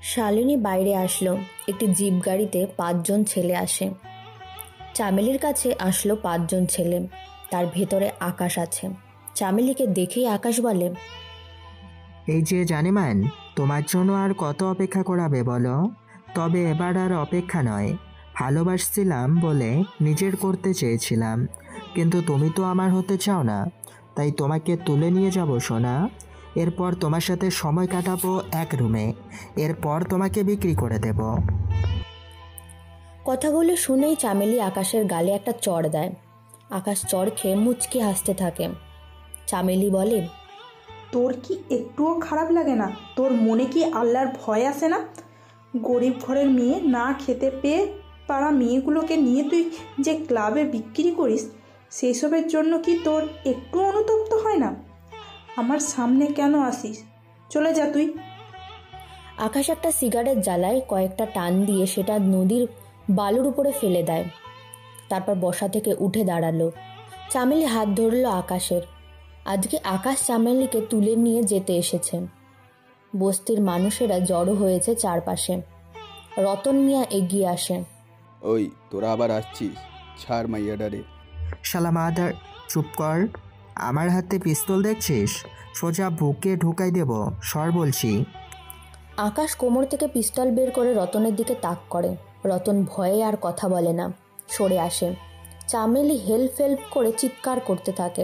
শালিনী বাইরে আসলো। একটি জিপ গাড়িতে 5 জন ছেলে আসে। চামেলির কাছে আসলো 5 জন ছেলে। তার ভেতরে আকাশ আছে। চামেলিকে দেখেই আকাশ বলে, এই যে জানেমান, তোমার জন্য আর কত অপেক্ষা করাবে বলো? তবে এবার আর অপেক্ষা নয়। ভালোবাসছিলাম বলে নিজের করতে চেয়েছিলাম, কিন্তু তুমি তো আমার হতে চাও না, তাই তোমাকে তুলে নিয়ে যাব সোনা। এরপর তোমার সাথে সময় কাটাবো এক রুমে, এরপর তোমাকে বিক্রি করে দেব। কথাগুলো শুনেই চামেলি আকাশের গালে একটা চড় দেয়। আকাশ চড় খেয়ে মুচকি হাসতে থাকে। চামেলি বলে, তোর কি একটুও খারাপ লাগে না? তোর মনে কি আল্লাহর ভয় আসে না? গরিব ঘরের মেয়ে, না খেতে পেয়ে পাড়া মেয়েগুলোকে নিয়ে তুই যে ক্লাবে বিক্রি করিস, সেই সবের জন্য কি তোর একটু অনুতপ্ত হয় না? আমার সামনে কেন আসিস? চলে যা তুই। আকাশ একটা সিগারেট জ্বালায়, কয়েকটা টান দিয়ে সেটা নদীর বালুর উপরে ফেলে দেয়। তারপর বসা থেকে উঠে দাঁড়ালো। চামেলি হাত ধরল আকাশের। আজকে আকাশ চামেলিকে তুলে নিয়ে যেতে এসেছে। বস্তির মানুষেরা জড়ো হয়েছে চারপাশে। রতন মিয়া এগিয়ে আসে। ওই তোরা আবার আসছিস? ছাড় মাইয়াডারে। শালা মাদার, চুপ কর। আমার হাতে পিস্তল দেখছিস? সোজা বুকে ঢুকাই দেব, সর বলছি। আকাশ কোমর থেকে পিস্তল বের করে রতনের দিকে তাক করে। রতন ভয়ে আর কথা বলে না, সরে আসে। চামেলি হেল্প করে চিৎকার করতে থাকে।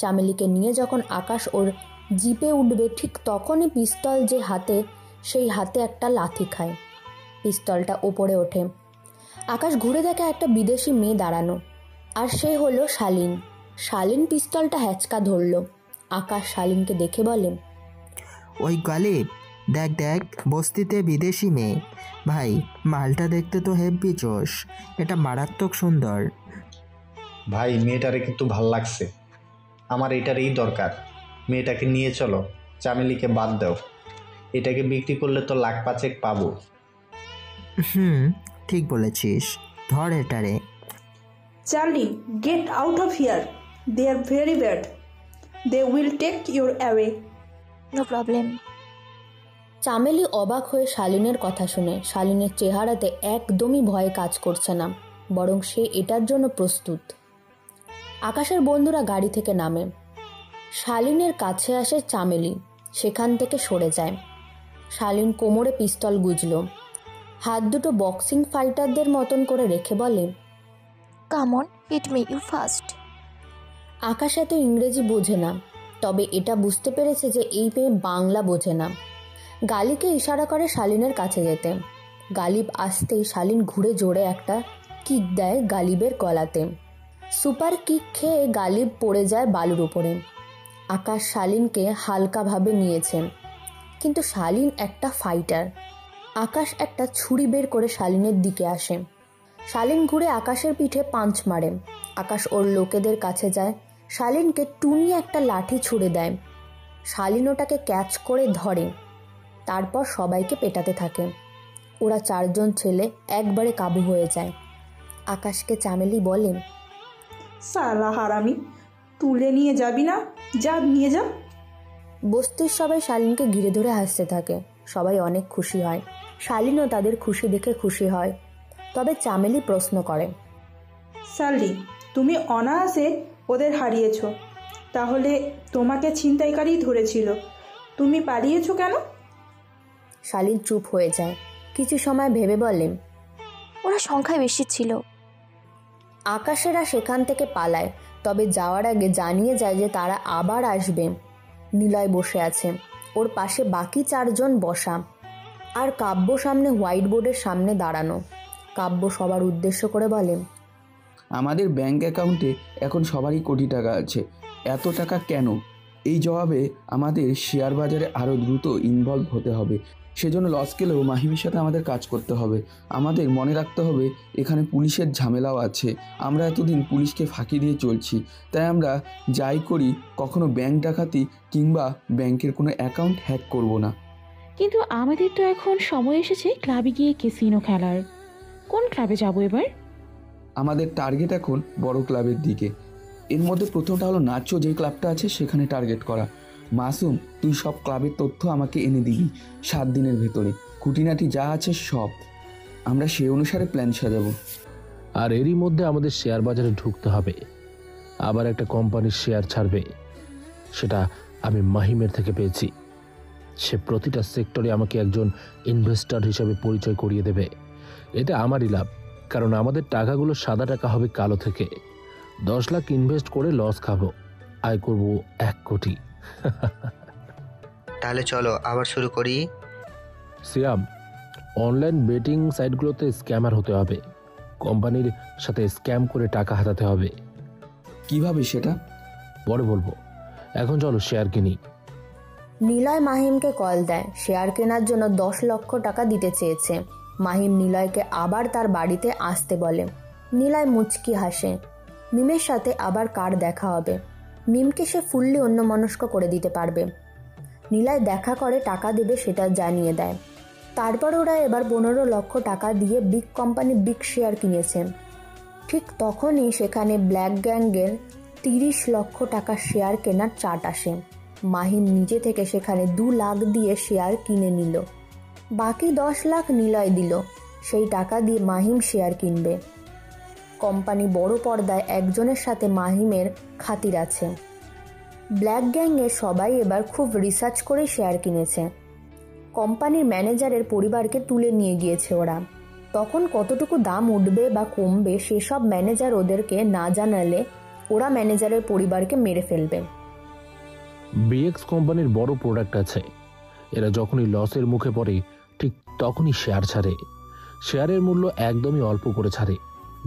চামেলিকে নিয়ে যখন আকাশ ওর জিপে উঠবে, ঠিক তখনই পিস্তল যে হাতে, সেই হাতে একটা লাথি খায়। পিস্তলটা ওপরে ওঠে। আকাশ ঘুরে দেখে একটা বিদেশি মেয়ে দাঁড়ানো, আর সে হলো শালীন। শালীন পিস্তলটা হ্যাচকা ধরল। আকাশ শালীনকে দেখে বলে, ওই গালিব, দেখ দেখ, বস্তিতে বিদেশি মেয়ে। ভাই, মালটা দেখতে তো হেব্বি জোশ, এটা মারাত্মক সুন্দর। ভাই, মেয়েটারে কিন্তু ভাল লাগছে। আমার এটারই দরকার। মেয়েটাকে নিয়ে চলো, চামেলিকে বাদ দাও। এটাকে বিক্রি করলে তো লাখ পাঁচেক পাবো। ঠিক বলেছিস, ধর এটারে। Charlie, get out of here. They are very bad. They will take your away. No problem. Chameli অবাক হয়ে শালীনের কথা শুনে। শালীনের চেহারাতে একদমই ভয় কাজ করছে না, বরং সে এটার জন্য প্রস্তুত। আকাশের বন্ধুরা গাড়ি থেকে নামে। শালীনের কাছে আসে চামেলি, সেখান থেকে সরে যায়। শালীন কোমরে পিস্তল গুজল, হাত দুটো বক্সিং ফাইটারদের মতন করে রেখে বলে, come on, hit me, you first. Akash এত ইংরেজি বোঝে না, তবে এটা বুঝতে পেরেছে যে এই মেয়ে বাংলা বোঝে না। গালিবকে ইশারা করে শালীনের কাছে যেতে। গালিব আসতেই শালীন ঘুরে জোরে একটা কিক দেয় গালিবের গলাতে। সুপার কিক খেয়ে গালিব পড়ে যায় বালুর উপরে। আকাশ শালীনকে হালকাভাবে নিয়েছে, কিন্তু শালীন একটা ফাইটার। আকাশ একটা ছুরি বের করে শালীনের দিকে আসে। শালীন ঘুরে আকাশের পিঠে পাঞ্চ মারে। আকাশ ওর লোকেদের কাছে যায়, শালীনকে টুনি একটা লাঠি ছুঁড়ে দেয়। শালীন ওটাকে ক্যাচ করে ধরে, তারপর সবাইকে পেটাতে থাকে। ওরা 4 জন ছেলে একবারে কাবু হয়ে যায়। আকাশকে চামেলি বলে, সালা হারামি, তুলে নিয়ে যাবি না? যা, নিয়ে যা। বস্তির সবাই শালীনকে ঘিরে ধরে হাসতে থাকে। সবাই অনেক খুশি হয়। শালীনও তাদের খুশি দেখে খুশি হয়। তবে চামেলি প্রশ্ন করে, চার্লি, তুমি অনায়াসে ওদের হারিয়েছ, তাহলে তোমাকে ছিনতাইকারী ধরেছিল, তুমি পালিয়েছ কেন? শালীন চুপ হয়ে যায়। কিছু সময় ভেবে বলে, ওরা সংখ্যায় বেশি ছিল। আকাশেরা সেখান থেকে পালায়, তবে যাওয়ার আগে জানিয়ে যায় যে তারা আবার আসবে। নিলয় বসে আছে, ওর পাশে বাকি 4 জন বসা, আর কাব্য সামনে হোয়াইট বোর্ডের সামনে দাঁড়ানো। কাব্য সবার উদ্দেশ্য করে বলে, আমাদের ব্যাংক অ্যাকাউন্টে এখন সবারই কোটি টাকা আছে। এত টাকা কেন? এই জবাবে আমাদের শেয়ার বাজারে আরও দ্রুত ইনভলভ হতে হবে। সেজন্য লস গেলেও মাহিমের সাথে আমাদের কাজ করতে হবে। আমাদের মনে রাখতে হবে এখানে পুলিশের ঝামেলাও আছে। আমরা এতদিন পুলিশকে ফাঁকি দিয়ে চলছি, তাই আমরা যাই করি কখনো ব্যাংক ডাকাতি কিংবা ব্যাংকের কোনো অ্যাকাউন্ট হ্যাক করব না। কিন্তু আমাদের তো এখন সময় এসেছে ক্লাবে গিয়ে ক্যাসিনো খেলার। কোন ক্লাবে যাব এবার? আমাদের টার্গেট এখন বড় ক্লাবের দিকে। এর মধ্যে প্রথমটা হলো নাচো, যে ক্লাবটা আছে সেখানে টার্গেট করা। মাসুম, তুই সব ক্লাবের তথ্য আমাকে এনে দিবি 7 দিনের ভেতরে। খুঁটিনাটি যা আছে সব। আমরা সেই অনুসারে প্ল্যান সাজাবো। আর এরই মধ্যে আমাদের শেয়ার বাজারে ঢুকতে হবে। আবার একটা কোম্পানির শেয়ার ছাড়বে, সেটা আমি মাহিমের থেকে পেয়েছি। সে প্রতিটা সেক্টরে আমাকে একজন ইনভেস্টর হিসেবে পরিচয় করিয়ে দেবে। এতে আমারই লাভ, কারণ আমাদের টাকাগুলো সাদা টাকা হবে কালো থেকে। 10 লাখ ইনভেস্ট করে লস খাবো, আয় করব 1 কোটি। তাহলে চলো আবার শুরু করি। সিয়াম, অনলাইন বেটিং সাইটগুলোতে স্ক্যামার হতে হবে। কোম্পানির সাথে স্ক্যাম করে টাকা হাতাতে হবে। কিভাবে সেটা পরে বলবো, এখন চলো শেয়ার কিনি। নিলয় মাহিমকে কল দেয়। শেয়ার কেনার জন্য 10 লক্ষ টাকা দিতে চেয়েছে। মাহিম নিলয়কে আবার তার বাড়িতে আসতে বলে। নিলয় মুচকি হাসে। মিমের সাথে আবার কার দেখা হবে। মিমকে সে ফুললি অন্যমনস্ক করে দিতে পারবে। নিলয় দেখা করে টাকা দেবে সেটা জানিয়ে দেয়। তারপর ওরা এবার 15 লক্ষ টাকা দিয়ে বিগ কোম্পানি বিগ শেয়ার কিনেছে। ঠিক তখনই সেখানে ব্ল্যাক গ্যাংয়ের 30 লক্ষ টাকার শেয়ার কেনার চার্ট আসে। মাহিম নিজে থেকে সেখানে 2 লাখ দিয়ে শেয়ার কিনে নিল। বাকি 10 লাখ নিলয় দিল। সেই টাকা দিয়ে মাহিম শেয়ার কিনবে। কোম্পানি বড় পর্দায় একজনের সাথে মাহিমের খাতির আছে। ব্ল্যাক গ্যাংয়ের সবাই এবার খুব রিসার্চ করে শেয়ার কিনেছে। কোম্পানির ম্যানেজারের পরিবারকে তুলে নিয়ে গিয়েছে ওরা। তখন কতটুকু দাম উঠবে বা কমবে সেসব ম্যানেজার ওদেরকে না জানালে ওরা ম্যানেজারের পরিবারকে মেরে ফেলবে। বিএক্স কোম্পানির বড় প্রোডাক্ট আছে। এরা যখনই লসের মুখে পড়ে ঠিক তখনই শেয়ার ছাড়ে। শেয়ারের মূল্য একদমই অল্প করে ছাড়ে,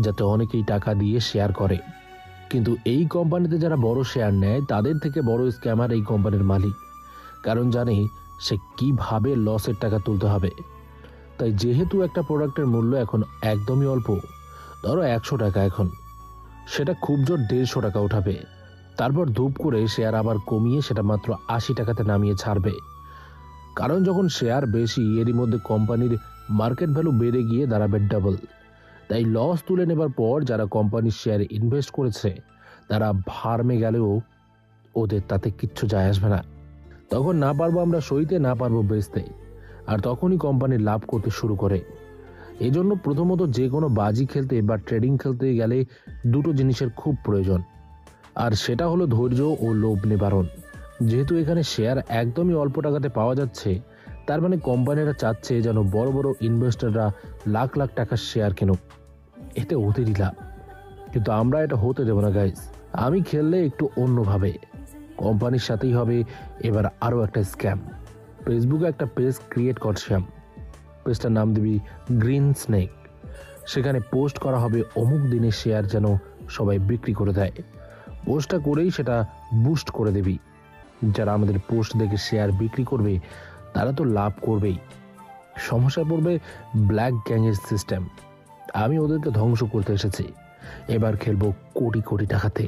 যাতে অনেকেই টাকা দিয়ে শেয়ার করে। কিন্তু এই কোম্পানিতে যারা বড় শেয়ার নেয় তাদের থেকে বড় স্ক্যামার এই কোম্পানির মালিক। কারণ জানে সে কিভাবে লসের টাকা তুলতে হবে। তাই যেহেতু একটা প্রোডাক্টের মূল্য এখন একদমই অল্প, ধরো 100 টাকা, এখন সেটা খুব জোর 150 টাকা উঠাবে। তারপর ধূপ করে শেয়ার আবার কমিয়ে সেটা মাত্র 80 টাকাতে নামিয়ে ছাড়বে। কারণ যখন শেয়ার বেশি, এরই মধ্যে কোম্পানির মার্কেট ভ্যালু বেড়ে গিয়ে দাঁড়াবে ডাবল। তাই লস তুলে নেবার পর যারা কোম্পানির শেয়ারে ইনভেস্ট করেছে তারা ফার্মে গেলেও ওদের তাতে কিচ্ছু যায় আসবে না। তখন না পারবো আমরা সইতে, না পারবো বেচতে, আর তখনই কোম্পানির লাভ করতে শুরু করে। এই জন্য প্রথমত যে কোনো বাজি খেলতে বা ট্রেডিং খেলতে গেলে 2টো জিনিসের খুব প্রয়োজন, আর সেটা হলো ধৈর্য ও লোভ নিবারণ। যেহেতু এখানে শেয়ার একদমই অল্প টাকাতে পাওয়া যাচ্ছে, তার মানে কোম্পানিরা চাচ্ছে যেন বড় বড় ইনভেস্টররা লাখ লাখ টাকার শেয়ার কিনুক, এতে ওদেরই লাভ। কিন্তু আমরা এটা হতে দেব না গাইস। আমি খেললে একটু অন্যভাবে। কোম্পানির সাথেই হবে এবার আরও একটা স্ক্যাম। ফেসবুকে একটা পেজ ক্রিয়েট করছিলাম। পেজটার নাম দিবি গ্রিন স্নেক। সেখানে পোস্ট করা হবে অমুক দিনের শেয়ার যেন সবাই বিক্রি করে দেয়। পোস্টটা করেই সেটা বুস্ট করে দিবি। যারা আমাদের পোস্ট দেখে শেয়ার বিক্রি করবে তারা তো লাভ করবেই। সমস্যা পড়বে ব্ল্যাক গ্যাংয়ের সিস্টেম। আমি ওদেরকে ধ্বংস করতে এসেছি। এবার খেলবো কোটি কোটি টাকাতে।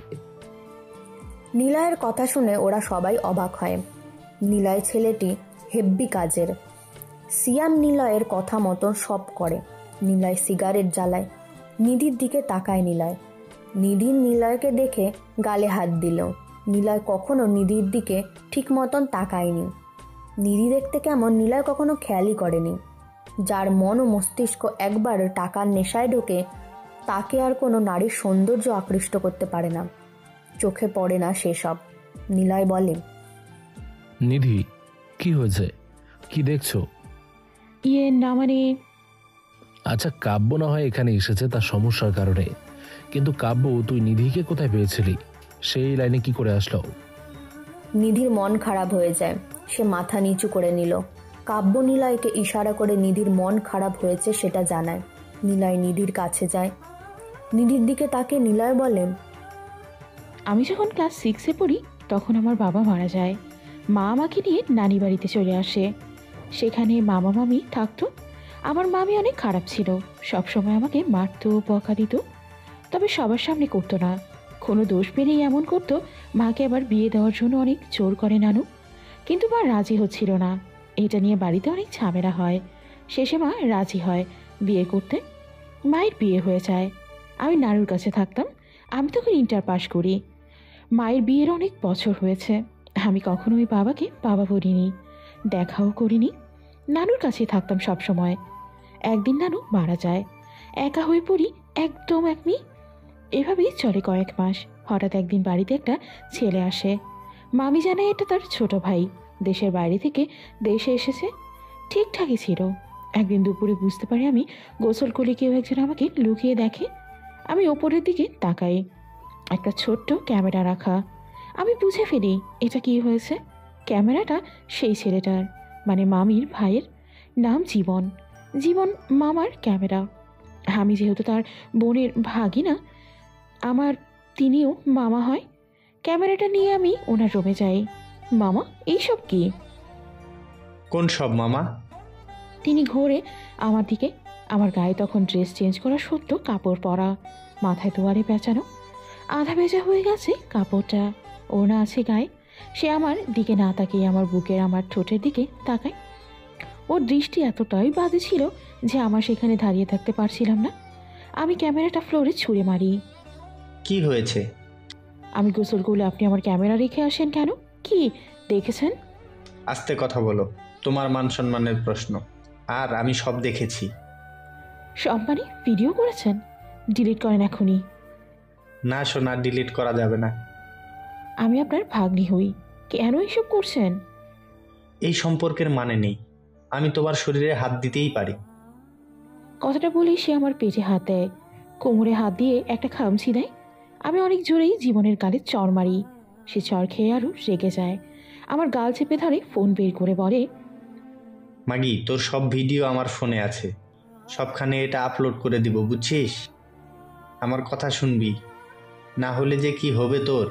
নিলয়ের কথা শুনে ওরা সবাই অবাক হয়। নিলয় ছেলেটি হেব্বি কাজের। সিয়াম নিলয়ের কথা মতন সব করে। নিলয় সিগারেট জ্বালায়। নিধির দিকে তাকায় নিলয়। নিধির নিলয়কে দেখে গালে হাত দিল। নিলয় কখনো নিধির দিকে ঠিক মতন তাকায়নি। নিধি দেখতে কেমন নিলয় কখনো খেয়ালই করেনি। যার মন ও মস্তিষ্ক একবার টাকার নেশায় ঢোকে তাকে আর কোনো নারীর সৌন্দর্য আকৃষ্ট করতে পারে না, চোখে পড়ে না সেসব। নিলয় বলে, নিধি, কি হয়েছে? কি দেখছো? না মানে, আচ্ছা, কাব্য না হয় এখানে এসেছে তার সমস্যার কারণে, কিন্তু কাব্য তুই নিধিকে কোথায় পেয়েছিলি? সেই লাইনে কি করে আসলো? নিধির মন খারাপ হয়ে যায়। সে মাথা নিচু করে নিল। কাব্য নিলয়কে ইশারা করে নিধির মন খারাপ হয়েছে সেটা জানায়। নিলয় নিধির কাছে যায়। নিধির দিকে তাকে নিলয় বলেন, আমি যখন ক্লাস 6-এ পড়ি তখন আমার বাবা মারা যায়। মা আমাকে নিয়ে নানি বাড়িতে চলে আসে। সেখানে মামা মামি থাকতো। আমার মামি অনেক খারাপ ছিল, সবসময় আমাকে মারতো, বকা দিত, তবে সবার সামনে করতো না। কোনো দোষ পেলেই এমন করতো। মাকে আবার বিয়ে দেওয়ার জন্য অনেক জোর করে নানু, কিন্তু মা রাজি হচ্ছিল না। এটা নিয়ে বাড়িতে অনেক ঝামেলা হয়। শেষে মা রাজি হয় বিয়ে করতে। মায়ের বিয়ে হয়ে যায়। আমি নানুর কাছে থাকতাম। আমি তখন ইন্টার পাস করি। মায়ের বিয়ের অনেক বছর হয়েছে। আমি কখনোই বাবাকে বাবা বলিনি, দেখাও করিনি। নানুর কাছেই থাকতাম সব সময়। একদিন নানু মারা যায়, একা হয়ে পড়ি, একদম একমি। এভাবেই চলে কয়েক মাস। হঠাৎ একদিন বাড়িতে একটা ছেলে আসে। মামি জানায় এটা তার ছোট ভাই, দেশের বাইরে থেকে দেশে এসেছে। ঠিকঠাকই ছিল। একদিন দুপুরে বুঝতে পারি আমি গোসল করে কেউ একজন আমাকে লুকিয়ে দেখে। আমি ওপরের দিকে তাকাই, একটা ছোট্ট ক্যামেরা রাখা। আমি বুঝে ফেলি এটা কি হয়েছে। ক্যামেরাটা সেই ছেলেটার, মানে মামির ভাইয়ের, নাম জীবন। জীবন মামার ক্যামেরা। আমি যেহেতু তার বোনের ভাগিনা, আমার তিনিও মামা হয়। ক্যামেরাটা নিয়ে আমি ওনার রুমে যাই। মামা, এইসব কি? কোন সব মামা? তিনি ঘোরে আমার দিকে। আমার গায়ে তখন ড্রেস চেঞ্জ করা সত্য কাপড় পরা, মাথায় তোয়ারে পেঁচানো, আধা ভেজা হয়ে গেছে কাপড়টা, ওড়না আছে গায়ে। সে আমার দিকে না তাকিয়ে আমার বুকের, আমার ঠোঁটের দিকে তাকায়। ওর দৃষ্টি এতটাই বাজে ছিল যে আমার সেখানে দাঁড়িয়ে থাকতে পারছিলাম না। আমি ক্যামেরাটা ফ্লোরে ছুঁড়ে মারি। কি হয়েছে? আমি গোসল করলে আপনি আমার ক্যামেরা রেখে আসেন কেন? কি দেখেছেন? আস্তে কথা বলো, তোমার মান সম্মানের প্রশ্ন। আর আমি সব দেখেছি। সব মানে ভিডিও করেছেন? ডিলিট করেন এখনই। না সোনা, ডিলিট করা যাবে না। আমি আপনার ভাগ্নি হই, কেন এসব করছেন? এই সম্পর্কের মানে নেই। আমি তোমার শরীরে হাত দিতেই পারি। কথাটা বলেই সে আমার পেটে হাত দেয়, কোমরে হাত দিয়ে একটা খামচি দেয়। আমি অনেক জোরেই জীবনের গালে চড় মারি। সে চড় খেয়ে আরও রেগে যায়, আমার গাল চেপে ধরে, ফোন বের করে বলে, মাগি, তোর সব ভিডিও আমার ফোনে আছে, সবখানে এটা আপলোড করে দিব, বুঝছিস? আমার কথা শুনবি, না হলে যে কি হবে তোর।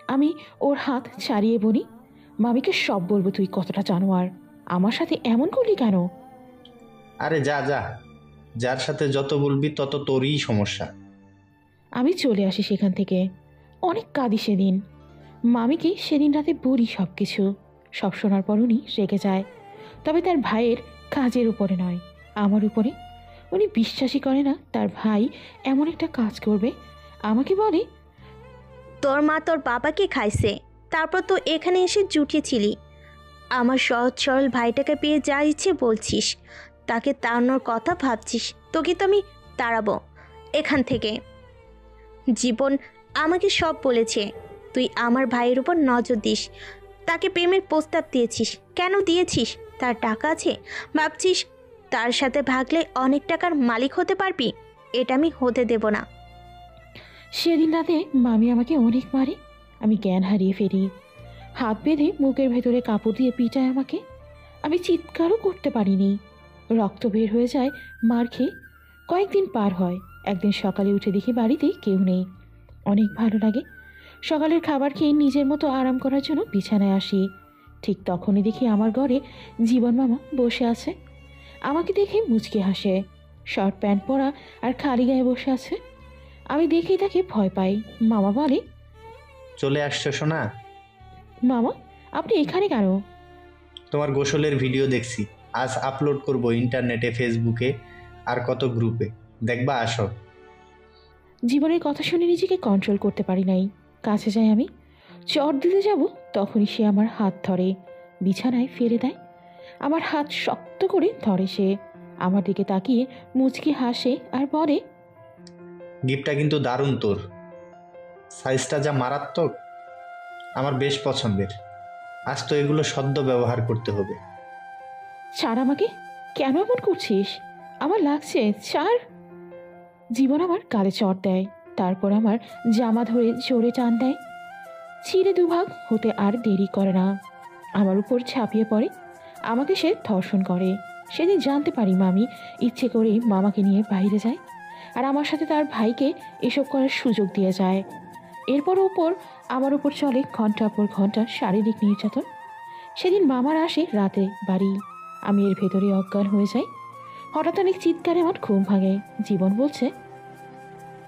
আমি ওর হাত ছাড়িয়ে বলি, মামিকে সব বলবো তুই কতটা জানোয়ার, আমার সাথে এমন করলি কেন? আরে যা যা, যার সাথে যত বলবি তত তোরই সমস্যা। আমি চলে আসি সেখান থেকে। অনেক কাঁদি সেদিন। মামিকে সেদিন রাতে বলি সব কিছু। সব শোনার পর উনি রেগে যায়, তবে তার ভাইয়ের কাজের উপরে নয়, আমার উপরে। উনি বিশ্বাসই করে না তার ভাই এমন একটা কাজ করবে। আমাকে বলে, তোর মা তোর বাবাকে খাইছে, তারপর তো এখানে এসে জুটিয়েছিলি। আমার সহজ সরল ভাইটাকে পেয়ে যা ইচ্ছে বলছিস, তাকে তাড়ানোর কথা ভাবছিস। তোকে তো আমি তাড়াবো এখান থেকে। জীবন আমাকে সব বলেছে, তুই আমার ভাইয়ের উপর নজর দিস, তাকে প্রেমের প্রস্তাব দিয়েছিস। কেন দিয়েছিস? তার টাকা আছে, ভাবছিস তার সাথে ভাগলে অনেক টাকার মালিক হতে পারবি? এটা আমি হতে দেব না। সেদিন রাতে মামি আমাকে অনেক মারে। আমি জ্ঞান হারিয়ে ফেলি। হাত বেঁধে মুখের ভেতরে কাপড় দিয়ে পিটায় আমাকে। আমি চিৎকারও করতে পারিনি। রক্ত বের হয়ে যায় মার খেয়ে। কয়েকদিন পার হয়। একদিন সকালে উঠে দেখি বাড়িতে কেউ নেই। অনেক ভালো লাগে। সকালের খাবার খেয়ে নিজের মতো আরাম করার জন্য বিছানায় আসি। ঠিক তখনই দেখি আমার ঘরে জীবন মামা বসে আছে। আমাকে দেখে মুচকি হাসে। শর্ট প্যান্ট পরা আর খালি গায়ে বসে আছে। আমি দেখেই তাকে ভয় পাই। মামা বলে, চলে আসছো সোনা? মামা, আপনি এখানে কেন? তোমার গোসলের ভিডিও দেখছি, আজ আপলোড করব ইন্টারনেটে, ফেসবুকে আর কত গ্রুপে, দেখবা, আসো। জীবনের কথা শুনে নিজেকে কন্ট্রোল করতে পারি নাই। কাছে যাই আমি, চট দিতে যাব, তখনই সে আমার হাত ধরে বিছানায় ফেলে দেয়। আমার হাত শক্ত করে ধরে সে। আমার দিকে তাকিয়ে মুচকি হাসে আর বলে, গিফটটা কিন্তু দারুণ তোর, সাইজটা যা মারাত্মক, আমার বেশ পছন্দের। আজ তো এগুলো সদ্য ব্যবহার করতে হবে। ছাড় আমাকে, কেন এমন করছিস? আমার লাগছে, ছাড়। জীবন আমার গালে চট দেয়, তারপর আমার জামা ধরে জোরে টান দেয়। ছিঁড়ে দুভাগ হতে আর দেরি করে না, আমার উপর ঝাঁপিয়ে পড়ে। আমাকে সে ধর্ষণ করে। সেদিন জানতে পারি মামি ইচ্ছে করেই মামাকে নিয়ে বাইরে যায়, আর আমার সাথে তার ভাইকে এসব করার সুযোগ দিয়ে যায়। এরপর আমার উপর চলে ঘন্টার পর ঘন্টা শারীরিক নির্যাতন। সেদিন মামার আসে রাতে বাড়ি। আমি এর ভেতরে অজ্ঞান হয়ে যাই। হঠাৎ অনেক চিৎকারে আমার ঘুম ভাঙে। জীবন বলছে,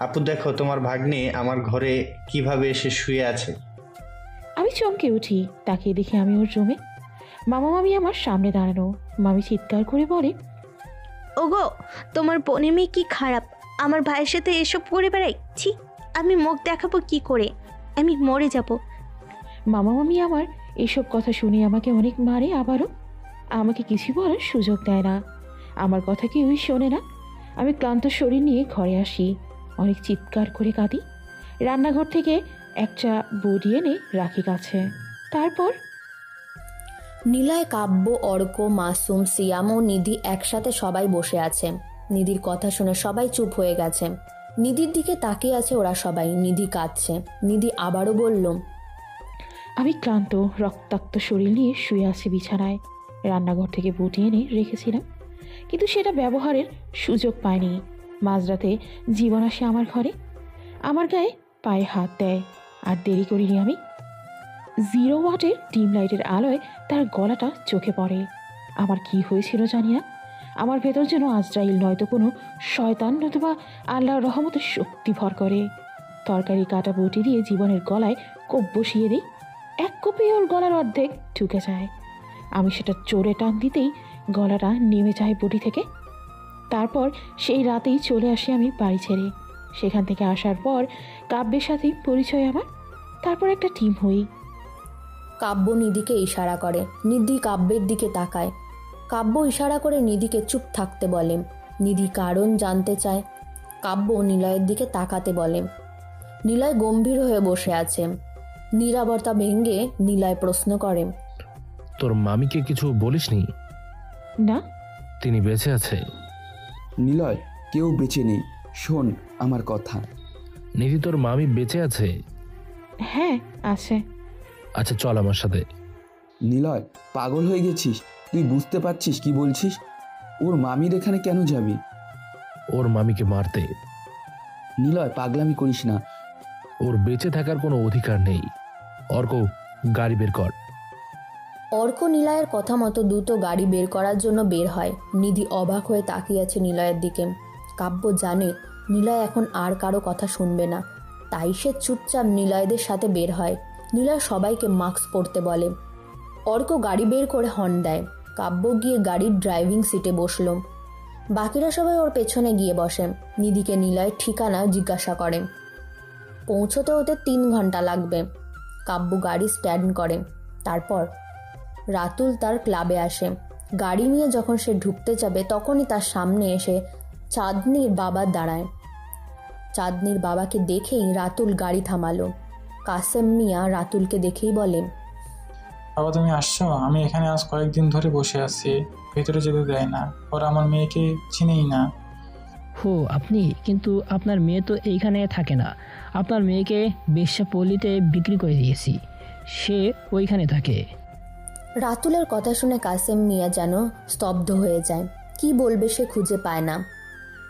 আপু দেখো, তোমার ভাগ্নে আমার ঘরে কিভাবে এসে শুয়ে আছে। আমি চমকে উঠি। তাকিয়ে দেখি আমি ওর রুমে। মামা মামি আমার সামনে দাঁড়ানো। মামি চিৎকার করে বলে, ওগো, তোমার বোনের মেয়ে কি খারাপ, আমার ভাইয়ের সাথে এসব করে বেড়াই। ছি, আমি মুখ দেখাবো কি করে? আমি মরে যাব। মামা মামি আমার এসব কথা শুনে আমাকে অনেক মারে আবারও। আমাকে কিছু বলার সুযোগ দেয় না, আমার কথা কেউই শোনে না। আমি ক্লান্ত শরীর নিয়ে ঘরে আসি, অনেক চিৎকার করে কাঁদি। রান্নাঘর থেকে একটা বড়ি এনে রাখি কাছে। তারপর নিলয়, কাব্য, অর্ক, মাসুম, সিয়াম ও নিধি একসাথে সবাই বসে আছে। নিধির কথা শুনে সবাই চুপ হয়ে গেছে। নিধির দিকে তাকিয়ে আছে ওরা সবাই। নিধি কাঁদছে। নিধি আবারও বলল, আমি ক্লান্ত রক্তাক্ত শরীর নিয়ে শুয়ে আছি বিছানায়। রান্নাঘর থেকে বটি এনে রেখেছিলাম, কিন্তু সেটা ব্যবহারের সুযোগ পায়নি। মাঝরাতে জীবন আসে আমার ঘরে, আমার গায়ে পায়ে হাত দেয়। আর দেরি করিনি আমি। 0 ওয়াটের ডিম লাইটের আলোয় তার গলাটা চোখে পড়ে। আমার কি হয়েছিল জানি না, আমার ভেতর যেন আজরাইল নয়তো কোনো শয়তান নতুবা আল্লাহর রহমতের শক্তি ভর করে। তরকারি কাটা বটি দিয়ে জীবনের গলায় কোপ বসিয়ে দিই। এক কোপে ওর গলার অর্ধেক ঢুকে যায়। আমি সেটা জোরে টান দিতেই গলাটা নেমে যায় বটি থেকে। তারপর সেই রাতেই চলে আসি আমি বাড়ি ছেড়ে। সেখান থেকে আসার পর কাব্যের সাথেই পরিচয় আমার। তারপর একটা টিম হই। কাব্য নিধিকে ইশারা করে। নিধি কাব্যের দিকে তাকায়। কাব্য ইশারা করে নিধিকে চুপ থাকতে বলে। নিধি কারণ জানতে চায়। কাব্য নিলয়ের দিকে তাকাতে বলে। নিলয় গম্ভীর হয়ে বসে আছে। নীরবতা ভেঙে নিলয় প্রশ্ন করে, তোর মামিকে কিছু বলিসনি? না। তিনি বেঁচে আছে? নিলয়, কেউ বেঁচে নেই, শোন আমার কথা। নিধি, তোর মামি বেঁচে আছে? হ্যাঁ আছে। আচ্ছা চল আমার সাথে। নিলয়, পাগল হয়ে গেছিস? তুই বুঝতে পারছিস কি বলছিস? ওর মামির এখানে কেন যাবি? ওর মামিকে মারতে। নিলয়, পাগলামি করিস না। ওর বেঁচে থাকার কোনো অধিকার নেই। অর্ক, গাড়ি বের কর। অর্ক নিলয়ের কথা মতো দ্রুত গাড়ি বের করার জন্য বের হয়। নিধি অবাক হয়ে তাকিয়ে আছে নিলয়ের দিকে। কাব্য জানে নিলয় এখন আর কারো কথা শুনবে না, তাই সে চুপচাপ নিলয়দের সাথে বের হয়। নিলয় সবাইকে মাস্ক পরতে বলে। অর্ক গাড়ি বের করে হর্ন দেয়। কাব্য গিয়ে গাড়ির ড্রাইভিং সিটে বসল। বাকিরা সবাই ওর পেছনে গিয়ে বসে। নিধিকে নিলয়ের ঠিকানা জিজ্ঞাসা করে। পৌঁছতে হতে 3 ঘন্টা লাগবে। কাব্য গাড়ি স্ট্যান্ড করে। তারপর রাতুল তার ক্লাবে আসে। গাড়ি নিয়ে যখন সে ঢুকতে যাবে তখনই তার সামনে এসে চাঁদনির বাবা দাঁড়ায়। চাঁদনির বাবাকে দেখেই রাতুল গাড়ি থামালো। কাসেম মিয়া রাতুলকে দেখেই বলে, বাবা তুমি আসছো? আমি এখানে আজ কয়েকদিন ধরে বসে আছি, ভেতরে যেতে দেয় না। ওরা আমার মেয়েকে চিনেই না। হো আপনি? কিন্তু আপনার মেয়ে তো এইখানে থাকে না। আপনার মেয়েকে বেশ্যাপল্লীতে বিক্রি করে দিয়েছি, সে ওইখানে থাকে। রাতুলের কথা শুনে কাসেম মিয়া যেন স্তব্ধ হয়ে যায়। কি বলবে সে খুঁজে পায় না।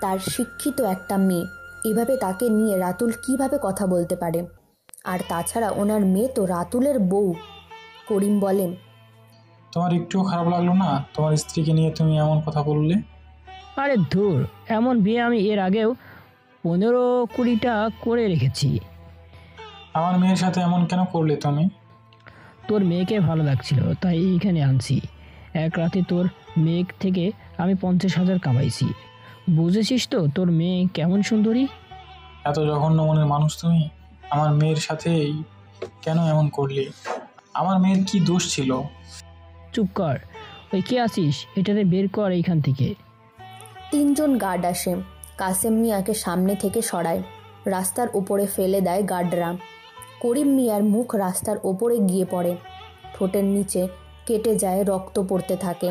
তার শিক্ষিত একটা মেয়ে, এভাবে তাকে নিয়ে রাতুল কিভাবে কথা বলতে পারে? আর তাছাড়া ওনার মেয়ে তো রাতুলের বউ। করিম বলেন, তোমার একটুও খারাপ লাগলো না তোমার স্ত্রীকে নিয়ে তুমি এমন কথা বললে? আরে ধুর, এমন বিয়ে আমি এর আগেও 15-20টা করে রেখেছি। আমার মেয়ের সাথে এমন কেন করলে তুমি? তোর মেয়েকে ভালো লাগছিল তাই এইখানে আনছি। এক রাতে তোর মেয়ে থেকে আমি 50,000 কামাইছি। বুঝেছিস তো তোর মেয়ে কেমন সুন্দরী? এত জঘন্য মনের মানুষ তুমি? আমার মেয়ের সাথেই কেন এমন করলে? আমার মেয়ের কি দোষ ছিল? চুপ কর, ওই কে আছিস এটাতে বের কর এইখান থেকে। 3 জন গার্ড আসে। কাসেম মিয়াকে সামনে থেকে সরায়। রাস্তার উপরে ফেলে দেয় গার্ডরা। করিম মিয়ার মুখ রাস্তার ওপরে গিয়ে পড়ে। ঠোঁটের নিচে কেটে যায়, রক্ত পড়তে থাকে।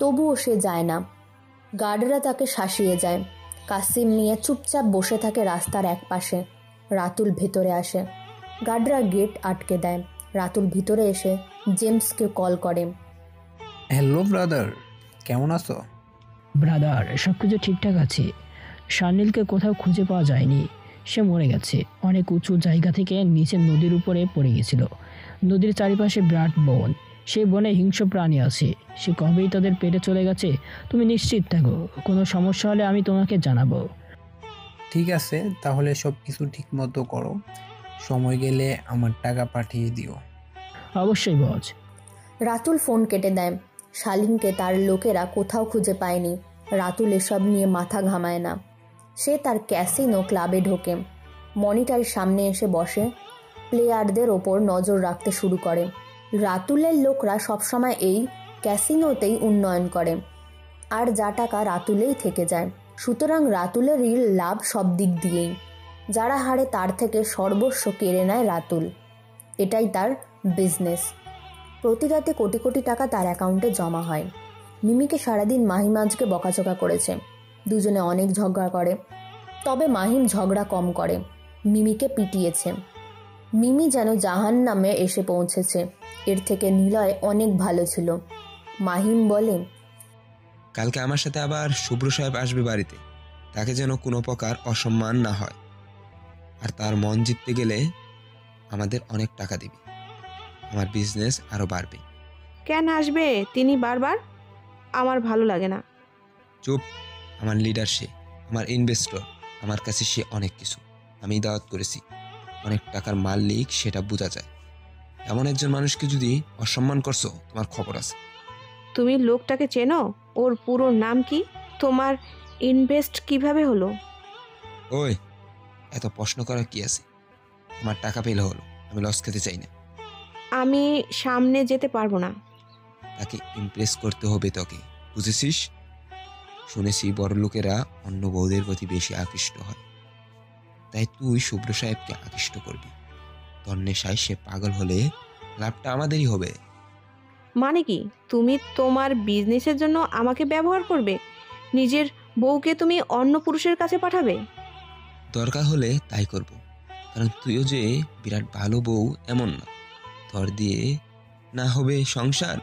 তবুও সে যায় না। গার্ডরা তাকে শাসিয়ে যায়। কাসেম মিয়া চুপচাপ বসে থাকে রাস্তার একপাশে। রাতুল ভেতরে আসে। গার্ডরা গেট আটকে দেয়। রাতুল ভিতরে এসে জেমসকে কল করে। হ্যালো ব্রাদার, কেমন আছো? ব্রাদার, সব কিছু ঠিকঠাক আছে। শার্নিলকে কোথাও খুঁজে পাওয়া যায়নি, সে মরে গেছে। অনেক উঁচু জায়গা থেকে নিচে নদীর উপরে পড়ে গেছিল। নদীর চারিপাশে বিরাট বন, সেই বনে হিংস্র প্রাণী আছে। সে কবেই তাদের পেটে চলে গেছে। তুমি নিশ্চিত থাকো, কোনো সমস্যা হলে আমি তোমাকে জানাবো। ঠিক আছে, তাহলে সব কিছু ঠিক মতো করো। সময় গেলে আমার টাকা পাঠিয়ে দিও। অবশ্যই বস। রাতুল ফোন কেটে দেয়। শালিনকে তার লোকেরা কোথাও খুঁজে পায়নি। রাতুল এসব নিয়ে মাথা ঘামায় না। সে তার ক্যাসিনো ক্লাবে ঢোকে। মনিটরের সামনে এসে বসে। প্লেয়ারদের ওপর নজর রাখতে শুরু করে। রাতুলের লোকরা সবসময় এই ক্যাসিনোতেই উন্নয়ন করে, আর যা টাকা রাতুলেই থেকে যায়। সুতরাং রাতুলেরই লাভ সব দিক দিয়েই। যারা হারে তার থেকে সর্বস্ব কেড়ে নেয় রাতুল। এটাই তার বিজনেস। প্রতি রাতে কোটি কোটি টাকা তার অ্যাকাউন্টে জমা হয়। মিমিকে সারাদিন মাহিম আজকে বকাঝকা করেছে। দুজনে অনেক ঝগড়া করে, তবে মাহিম ঝগড়া কম করে। মিমিকে পিটিয়েছে। মিমি যেন জাহান্নামে এসে পৌঁছেছে। এর থেকে নিলয় অনেক ভালো ছিল। মাহিম বলে, কালকে আমার সাথে আবার শুভ্র সাহেব আসবে বাড়িতে, তাকে যেন কোনো প্রকার অসম্মান না হয়। আর তার মন জিততে গেলে আমাদের অনেক টাকা দিবে, আমার বিজনেস আরো বাড়বে। কেন আসবে তিনি বারবার? আমার ভালো লাগে না। চুপ, আমার লিডার সে, আমার ইনভেস্টর, আমার কাছে সে অনেক কিছু। আমি দাওয়াত করেছি, অনেক টাকার মালিক, সেটা বোঝা যায়। এমন একজন মানুষকে যদি অসম্মান করছো, তোমার খবর আছে। তুমি লোকটাকে চেনো? ওর পুরো নাম কি? তোমার ইনভেস্ট কিভাবে হলো? ওই, এত প্রশ্ন করার কি আছে? আমার টাকা পেলে হলো, আমি লস খেতে চাই না। আমি সামনে যেতে পারবো না। তাকে ইমপ্রেস করতে হবে তোকে, বুঝেছিস? শুনেছি বড় লোকেরা অন্য বউদের প্রতি বেশি আকৃষ্ট হয়, তাই তুই শুভ্র সাহেবকে আকৃষ্ট করবি। তোর নেশায় সে পাগল হলে লাভটা আমাদেরই হবে। মানে কি? তুমি তোমার বিজনেসের জন্য আমাকে ব্যবহার করবে? নিজের বউকে তুমি অন্য পুরুষের কাছে পাঠাবে? দরকার হলে তাই করব, কারণ তুইও যে বিরাট ভালো বউ এমন না। তোর দিয়ে না হবে সংসার,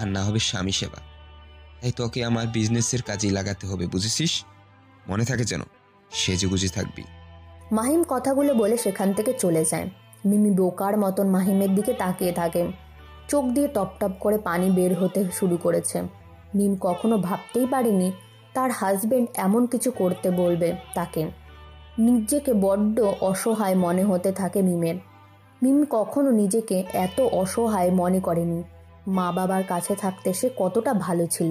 আর না হবে স্বামী সেবা। তাই তোকে আমার বিজনেসের কাজেই লাগাতে হবে, বুঝেছিস? মনে থাকে যেন, সেজেগুজে থাকবি। মাহিম কথাগুলো বলে সেখান থেকে চলে যায়। মিমি বোকার মতন মাহিমের দিকে তাকিয়ে থাকে। চোখ দিয়ে টপ টপ করে পানি বের হতে শুরু করেছে। মিম কখনো ভাবতেই পারেনি তার হাজবেন্ড এমন কিছু করতে বলবে তাকে। নিজেকে বড্ড অসহায় মনে হতে থাকে মিমের। মিম কখনো নিজেকে এত অসহায় মনে করেনি। মা বাবার কাছে থাকতে সে কতটা ভালো ছিল।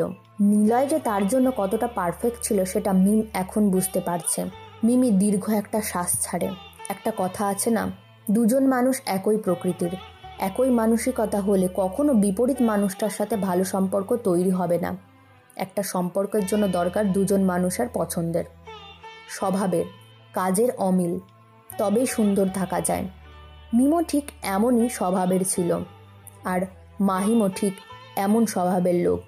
নিলয় যে তার জন্য কতটা পারফেক্ট ছিল সেটা মিম এখন বুঝতে পারছে। মিমি দীর্ঘ একটা শ্বাস ছাড়ে। একটা কথা আছে না, দুজন মানুষ একই প্রকৃতির, একই মানসিকতা হলে কখনো বিপরীত মানুষটার সাথে ভালো সম্পর্ক তৈরি হবে না। একটা সম্পর্কের জন্য দরকার দুজন মানুষের পছন্দের, স্বভাবের, কাজের অমিল, তবেই সুন্দর থাকা যায়। মিমও ঠিক এমনই স্বভাবের ছিল, আর মাহিমও ঠিক এমন স্বভাবের লোক।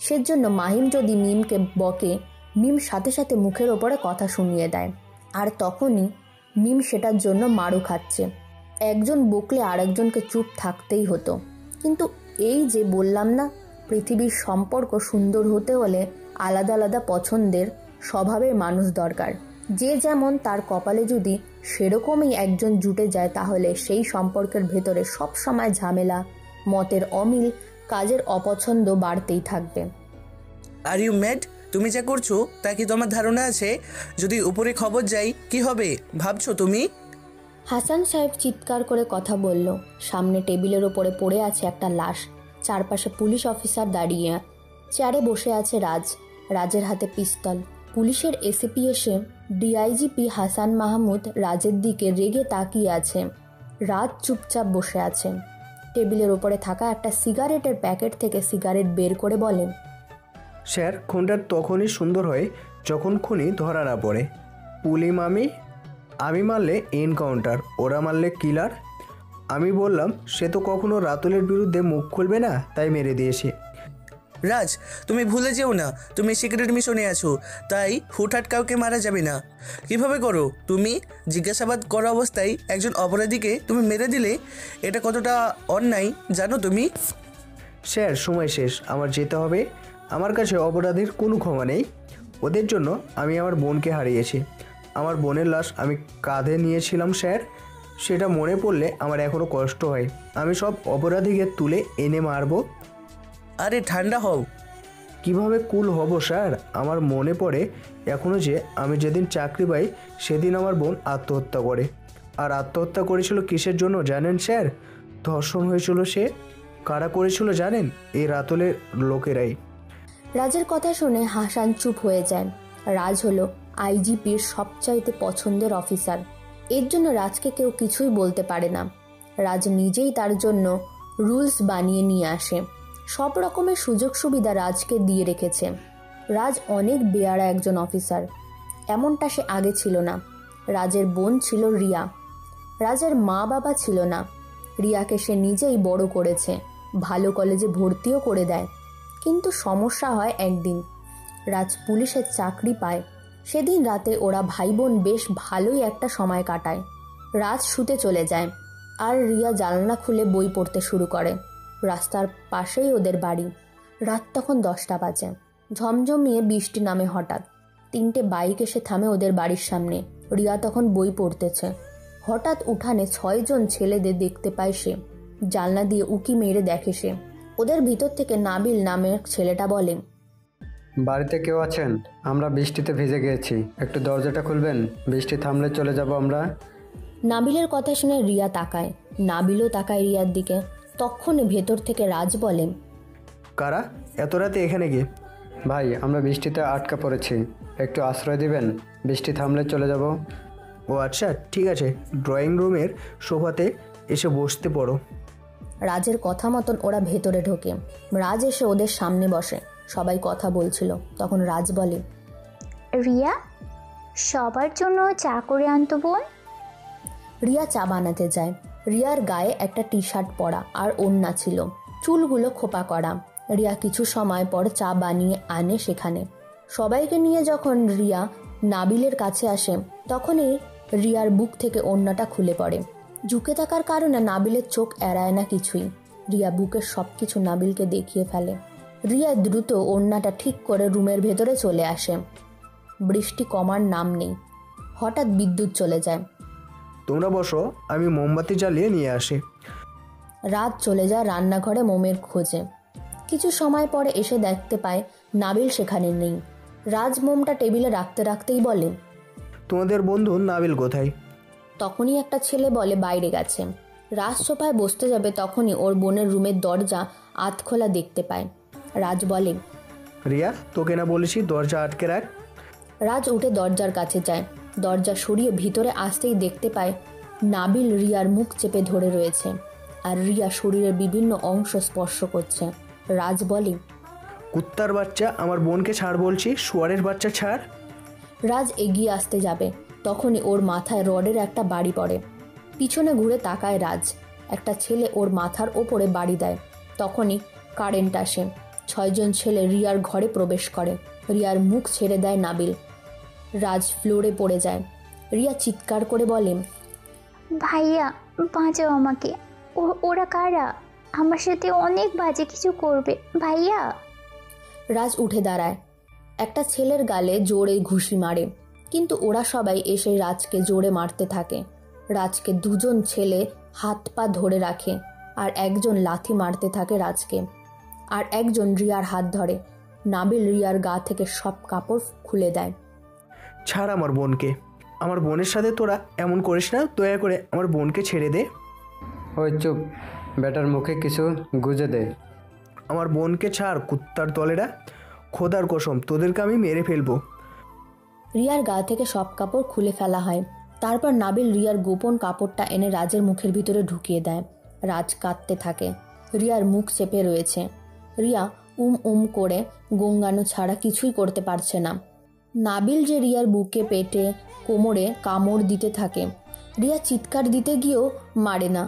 সেজন্য মাহিম যদি মিমকে বকে, মিম সাথে সাথে মুখের ওপরে কথা শুনিয়ে দেয়, আর তখনই মিম সেটার জন্য মারও খাচ্ছে। একজন বকলে আরেকজনকে চুপ থাকতেই হতো। কিন্তু এই যে বললাম না, পৃথিবীর সম্পর্ক সুন্দর হতে হলে আলাদা আলাদা পছন্দের স্বভাবের মানুষ দরকার। যে যেমন তার কপালে যদি সেরকমই একজন জুটে যায়, তাহলে সেই সম্পর্কের ভেতরে সব সময় ঝামেলা, মতের অমিল, কাজের অপছন্দ বাড়তেই থাকবে। Are you mad? তুমি যা করছো তা কি তোমার ধারণা আছে যদি উপরে খবর যাই কি হবে ভাবছো তুমি? হাসান সাহেব চিৎকার করে কথা বলল। সামনে টেবিলের ওপরে পড়ে আছে একটা লাশ। চারপাশে পুলিশ অফিসার দাঁড়িয়ে। চেয়ারে বসে আছে রাজ। রাজের হাতে পিস্তল। পুলিশের এসিপি এসে ডিআইজিপি হাসান মাহমুদ রাজের দিকে রেগে তাকিয়ে আছে। রাজ চুপচাপ বসে আছে। টেবিলের ওপরে থাকা একটা সিগারেটের প্যাকেট থেকে সিগারেট বের করে বলেন, স্যার, খুনটা তখনই সুন্দর হয় যখন খুনি ধরা না পড়ে। পুলিম আমি মারলে এনকাউন্টার, ওরা মারলে কিলার। আমি বললাম সে তো কখনো রাতুলের বিরুদ্ধে মুখ খুলবে না, তাই মেরে দিয়েছি। রাজ, তুমি ভুলে যেও না তুমি সিক্রেট মিশনে আছো, তাই হুটহাট কাউকে মারা যাবে না। কিভাবে করো? তুমি জিজ্ঞাসাবাদ করা অবস্থায় একজন অপরাধীকে তুমি মেরে দিলে, এটা কতটা অন্যায় জানো তুমি? স্যার, সময় শেষ, আমার যেতে হবে। আমার কাছে অপরাধীর কোনো ক্ষমা নেই। ওদের জন্য আমি আমার বোনকে হারিয়েছি। আমার বোনের লাশ আমি কাঁধে নিয়েছিলাম স্যার, সেটা মনে পড়লে আমার এখনও কষ্ট হয়। আমি সব অপরাধীকে তুলে এনে মারব। আরে ঠান্ডা হও। কিভাবে কুল হব স্যার? আমার মনে পড়ে এখনও যে আমি যেদিন চাকরি পাই সেদিন আমার বোন আত্মহত্যা করে। আর আত্মহত্যা করেছিল কিসের জন্য জানেন স্যার? ধর্ষণ হয়েছিল সে। কারা করেছিল জানেন? এই রাতুলের লোকেরাই। রাজের কথা শুনে হাসান চুপ হয়ে যায়। রাজ হলো আইজিপির সবচাইতে পছন্দের অফিসার। এর জন্য রাজকে কেউ কিছুই বলতে পারে না। রাজ নিজেই তার জন্য রুলস বানিয়ে নিয়ে আসে। সব রকমের সুযোগ সুবিধা রাজকে দিয়ে রেখেছে। রাজ অনেক বেয়ারা একজন অফিসার, এমনটা সে আগে ছিল না। রাজের বোন ছিল রিয়া, রাজের মা বাবা ছিল না। রিয়াকে সে নিজেই বড় করেছে, ভালো কলেজে ভর্তিও করে দেয়। কিন্তু সমস্যা হয় একদিন, রাজ পুলিশের চাকরি পায়। সেদিন রাতে ওরা ভাই বোন বেশ ভালোই একটা সময় কাটায়। রাজ শুতে চলে যায় আর রিয়া জানলা খুলে বই পড়তে শুরু করে। রাস্তার পাশেই ওদের বাড়ি। রাত তখন 10টা বাজে। ঝমঝমিয়ে বৃষ্টি নামে হঠাৎ। 3টে বাইক এসে থামে ওদের বাড়ির সামনে। রিয়া তখন বই পড়তেছে। হঠাৎ উঠানে 6 জন ছেলেদের দেখতে পায় সে। জানলা দিয়ে উকি মেরে দেখে সে। ওদের ভিতর থেকে নাবিল নামের ছেলেটা বলে, বাড়িতে কেউ আছেন? আমরা বৃষ্টিতে ভিজে গিয়েছি, একটু দরজাটা খুলবেন? বৃষ্টি থামলে চলে যাব আমরা। নাবিলের কথা শুনে রিয়া তাকায়, নাবিলও তাকায় রিয়ার দিকে। তখনই ভেতর থেকে রাজ বলে, কারা এত রাতে এখানে গিয়ে? ভাই, আমরা বৃষ্টিতে আটকা পড়েছি, একটু আশ্রয় দিবেন? বৃষ্টি থামলে চলে যাব। ও আচ্ছা, ঠিক আছে, ড্রয়িং রুমের সোফাতে এসে বসতে পড়ো। রাজের কথা মতন ওরা ভেতরে ঢোকে। রাজ এসে ওদের সামনে বসে। সবাই কথা বলছিল। তখন রাজ বলে, রিয়া, সবার জন্য চা করে আনতো বোন। রিয়া চা বানাতে যায়। রিয়ার গায়ে একটা টি শার্ট পরা আর ওড়না ছিল, চুলগুলো খোপা করা। রিয়া কিছু সময় পর চা বানিয়ে আনে সেখানে। সবাইকে নিয়ে যখন রিয়া নাবিলের কাছে আসে, তখনই রিয়ার বুক থেকে ওড়নাটা খুলে পড়ে। ঝুঁকে থাকার কারণে নাবিলের চোখ এড়ায় না কিছুই। রিয়া বুকের সব কিছু নাবিলকে দেখিয়ে ফেলে। রিয়া দ্রুত ওড়নাটা ঠিক করে রুমের ভেতরে চলে আসে। বৃষ্টি কমার নাম নেই। হঠাৎ বিদ্যুৎ চলে যায়। তোমরা বসো, আমি মোমবাতি জ্বালিয়ে নিয়ে আসি। রাত চলে যায় রান্নাঘরে মোমের খোঁজে। কিছু সময় পরে এসে দেখতে পায় নাবিল সেখানে নেই। রাজ মোমটা টেবিলে রাখতে রাখতেই বলে, তোমাদের বন্ধু নাবিল কোথায়? তখনই একটা ছেলে বলে বাইরে গেছে। রাজ সোফায় বসতে যাবে, তখনই ওর বোনের রুমের দরজা আধখোলা দেখতে পায়। রাজ বলে, রিয়া, তোকে না বলেছি দরজা আটকে রাখ। রাজ উঠে দরজার কাছে যায়। দরজা সরিয়ে ভিতরে আসতেই দেখতে পায় নাবিল রিয়ার মুখ চেপে ধরে রয়েছে আর রিয়া শরীরের বিভিন্ন অংশ স্পর্শ করছে। রাজ বলে, কুত্তার বাচ্চা, আমার বোনকে ছাড় বলছি, শুয়ারের বাচ্চা ছাড়। রাজ এগিয়ে আসতে যাবে, তখনই ওর মাথায় রডের একটা বাড়ি পড়ে। পিছনে ঘুরে তাকায় রাজ। একটা ছেলে ওর মাথার ওপরে বাড়ি দেয়। তখনই কারেন্ট আসে। 6 জন ছেলে রিয়ার ঘরে প্রবেশ করে। রিয়ার মুখ ছেড়ে দেয় নাবিল। রাজ ফ্লোরে পড়ে যায়। রিয়া চিৎকার করে বলে, ভাইয়া, বাঁচাও আমাকে। ওরা কারা? আমার সাথে অনেক বাজে কিছু করবে ভাইয়া। রাজ উঠে দাঁড়ায়। একটা ছেলের গালে জোরে ঘুষি মারে, কিন্তু ওরা সবাই এসে রাজকে জোরে মারতে থাকে। রাজকে 2 জন ছেলে হাত পা ধরে রাখে আর একজন লাথি মারতে থাকে রাজকে, আর একজন রিয়ার হাত ধরে। নাবিল রিয়ার গা থেকে সব কাপড় খুলে দেয়। ছাড় আমার বোনকে, আমার বোনের সাথে তোরা এমন করিস না, দয়া করে আমার বোনকে ছেড়ে দে। ওই চুপ, বেটার মুখে কিছু গুজে দে। আমার বোনকে ছাড়, কুত্তার দলেরা, খোদার কসম তোদেরকে আমি মেরে ফেলবো। রিয়ার গা থেকে সব কাপড় খুলে ফেলা হয়। তারপর নাবিল রিয়ার গোপন কাপড়টা এনে রাজের মুখের ভিতরে ঢুকিয়ে দেয়। রাজ কাঁদতে থাকে। রিয়ার মুখ চেপে রয়েছে। রিয়া করে গঙ্গানো ছাড়া কিছুই করতে পারছে না। নাবিল যে রিয়ার বুকে, পেটে, কোমরে কামড় দিতে থাকে। রিয়া চিৎকার দিতে গিয়েও মারে না।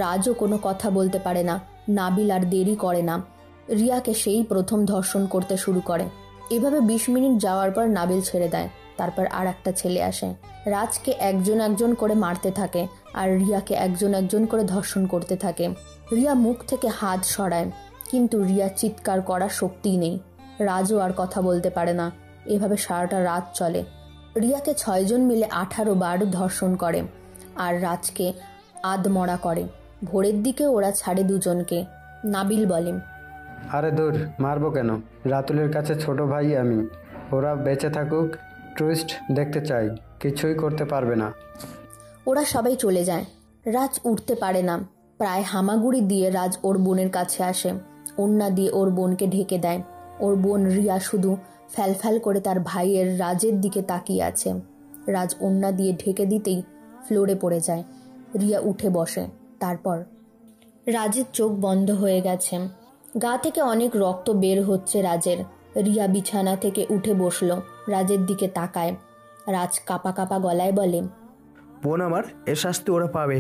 রাজও কোনো কথা বলতে পারে না। নাবিল আর দেরি করে না, রিয়াকে সেই প্রথম ধর্ষণ করতে শুরু করে। এভাবে 20 মিনিট যাওয়ার পর নাবিল ছেড়ে দেয়। তারপর আর একটা ছেলে আসে। রাজকে একজন একজন করে মারতে থাকে আর রিয়াকে একজন একজন করে ধর্ষণ করতে থাকে। রিয়া মুখ থেকে হাত সরায়, কিন্তু রিয়া চিৎকার করার শক্তিই নেই। রাজও আর কথা বলতে পারে না। এভাবে সারাটা রাত চলে। রিয়াকে 6 জন মিলে 18 বার ধর্ষণ করে আর রাজকে আধমরা করে। ভোরের দিকে ওরা ছাড়ে 2 জনকে। নাবিল বলে, আরে দূর, মারবো কেন? রাতুলের কাছে ছোট ভাই আমি, ওরা বেঁচে থাকুক, টুইস্ট দেখতে চাই, কিছুই করতে পারবে না। ওরা সবাই চলে যায়। রাজ উঠতে পারে না। প্রায় হামাগুড়ি দিয়ে রাজ ওর বোনের কাছে আসে। ওড়না দিয়ে ওর বোনকে ঢেকে দেয়। ওর বোন রিয়া শুধু ফ্যালফ্যাল করে তার ভাইয়ের রাজের দিকে তাকিয়ে আছে। রাজ ওড়না দিয়ে ঢেকে দিতেই ফ্লোরে পড়ে যায়। রিয়া উঠে বসে। তারপর রাজের চোখ বন্ধ হয়ে গেছে। গা থেকে অনেক রক্ত বের হচ্ছে রাজের। রিয়া বিছানা থেকে উঠে বসলো, রাজের দিকে তাকায়। রাজ কাপা কাপা গলায় বলে, বোন আমার, এর শাস্তি ওরা পাবে।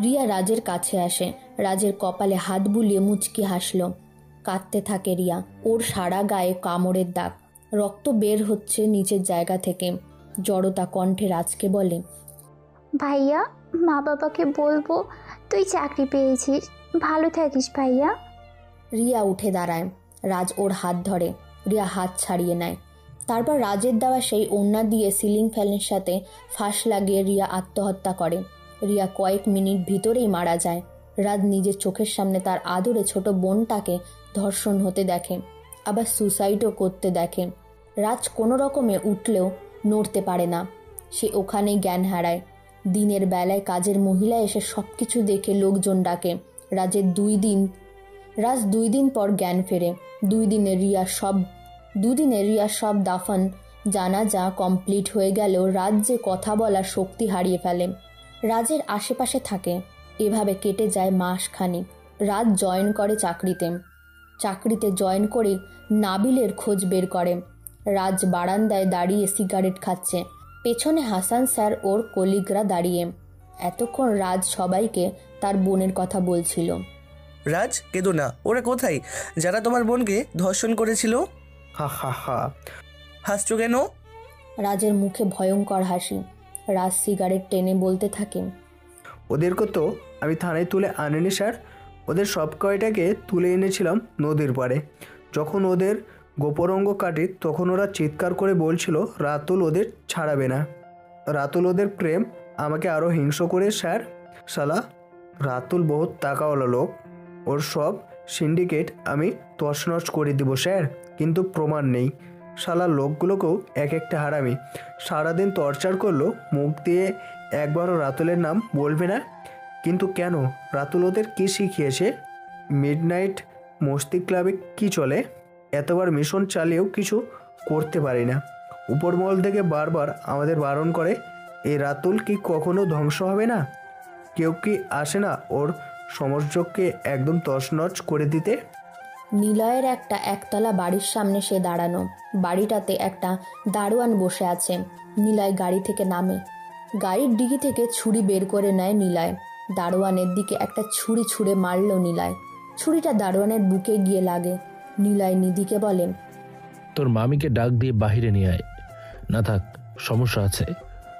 রিয়া রাজের কাছে আসে, রাজের কপালে হাত বুলিয়ে মুচকি হাসল। কাঁদতে থাকে রিয়া। ওর সারা গায়ে কামড়ের দাগ, রক্ত বের হচ্ছে নিচের জায়গা থেকে। জড়তা কণ্ঠে রাজকে বলে, ভাইয়া, মা বাবাকে বলবো তুই চাকরি পেয়েছিস, ভালো থাকিস ভাইয়া। রিয়া উঠে দাঁড়ায়। রাজ ওর হাত ধরে, রিয়া হাত ছাড়িয়ে নেয়। তারপর রাজের দেওয়া সেই ওড়না দিয়ে সিলিং ফ্যানের সাথে ফাঁস লাগিয়ে রিয়া আত্মহত্যা করে। রিয়া কয়েক মিনিট ভিতরেই মারা যায়। রাজ নিজের চোখের সামনে তার আদরে ছোট বোনটাকে ধর্ষণ হতে দেখে, আবার সুসাইডও করতে দেখে। রাজ কোনো রকমে উঠলেও নড়তে পারে না, সে ওখানেই জ্ঞান হারায়। দিনের বেলায় কাজের মহিলা এসে সব কিছু দেখে লোকজন ডাকে। রাজ 2 দিন পর জ্ঞান ফেরে। 2 দিনে রিয়ার সব দাফন জানাজা কমপ্লিট হয়ে গেলেও রাজ যে কথা বলার শক্তি হারিয়ে ফেলে। রাজের আশেপাশে থাকে। এভাবে কেটে যায় মাস খানিক। রাজ জয়েন করে চাকরিতে জয়েন করে নাবিলের খোঁজ বের করে। রাজ বারান্দায় দাঁড়িয়ে সিগারেট খাচ্ছে, পেছনে হাসান স্যার ওর কলিগরা দাঁড়িয়ে। এতক্ষণ রাজ সবাইকে তার বোনের কথা বলছিল। রাজ, কেঁদো না। ওরা কোথায় যারা তোমার বোনকে ধর্ষণ করেছিল? হা হা হা। হাসছো কেন? রাজের মুখে ভয়ঙ্কর হাসি। রাজ সিগারেট টেনে বলতে থাকে, ওদেরকে তো আমি থানায় তুলে আনিনি স্যার। ওদের সব কয়টাকে তুলে এনেছিলাম নদীর পাড়ে। যখন ওদের গোপরঙ্গ কাটি তখন ওরা চিৎকার করে বলছিল রাতুল ওদের ছাড়াবে না। রাতুল ওদের প্রেম আমাকে আরও হিংস্র করে স্যার। শালা রাতুল বহুত টাকাওয়ালা লোক, ওর সব সিন্ডিকেট আমি তছনছ করে দিব স্যার, কিন্তু প্রমাণ নেই। শালা লোকগুলোকেও এক একটা হারামি। সারাদিন টর্চার করলো, মুখ দিয়ে একবারও রাতুলের নাম বলবে না। কিন্তু কেন? রাতুল ওদের কী শিখিয়েছে? মিডনাইট মস্তি ক্লাবে কি চলে? এতবার মিশন চালিয়েও কিছু করতে পারি না। উপরমহল থেকে বারবার আমাদের বারণ করে। এই রাতুল কি কখনো ধ্বংস হবে না? কেউ কি আসে না ওর সমর্যককে একদম তছনছ করে দিতে? নিলয়ের একটা একতলা বাড়ির সামনে সে দাঁড়ানো। বাড়িটাতে একটা দারোয়ান বসে আছে। নিলয় গাড়ি থেকে নামে। গাড়ির ডিগি থেকে ছুরি বের করে নেয় নিলয়। দারোয়ানের দিকে একটা ছুরি ছুঁড়ে মারল নিলয়। ছুরিটা দারোয়ানের বুকে গিয়ে লাগে। নিলয় নিধিকে বলে, তোর মামিকে ডাক দিয়ে বাহিরে নিয়ে আয়। না থাক, সমস্যা আছে,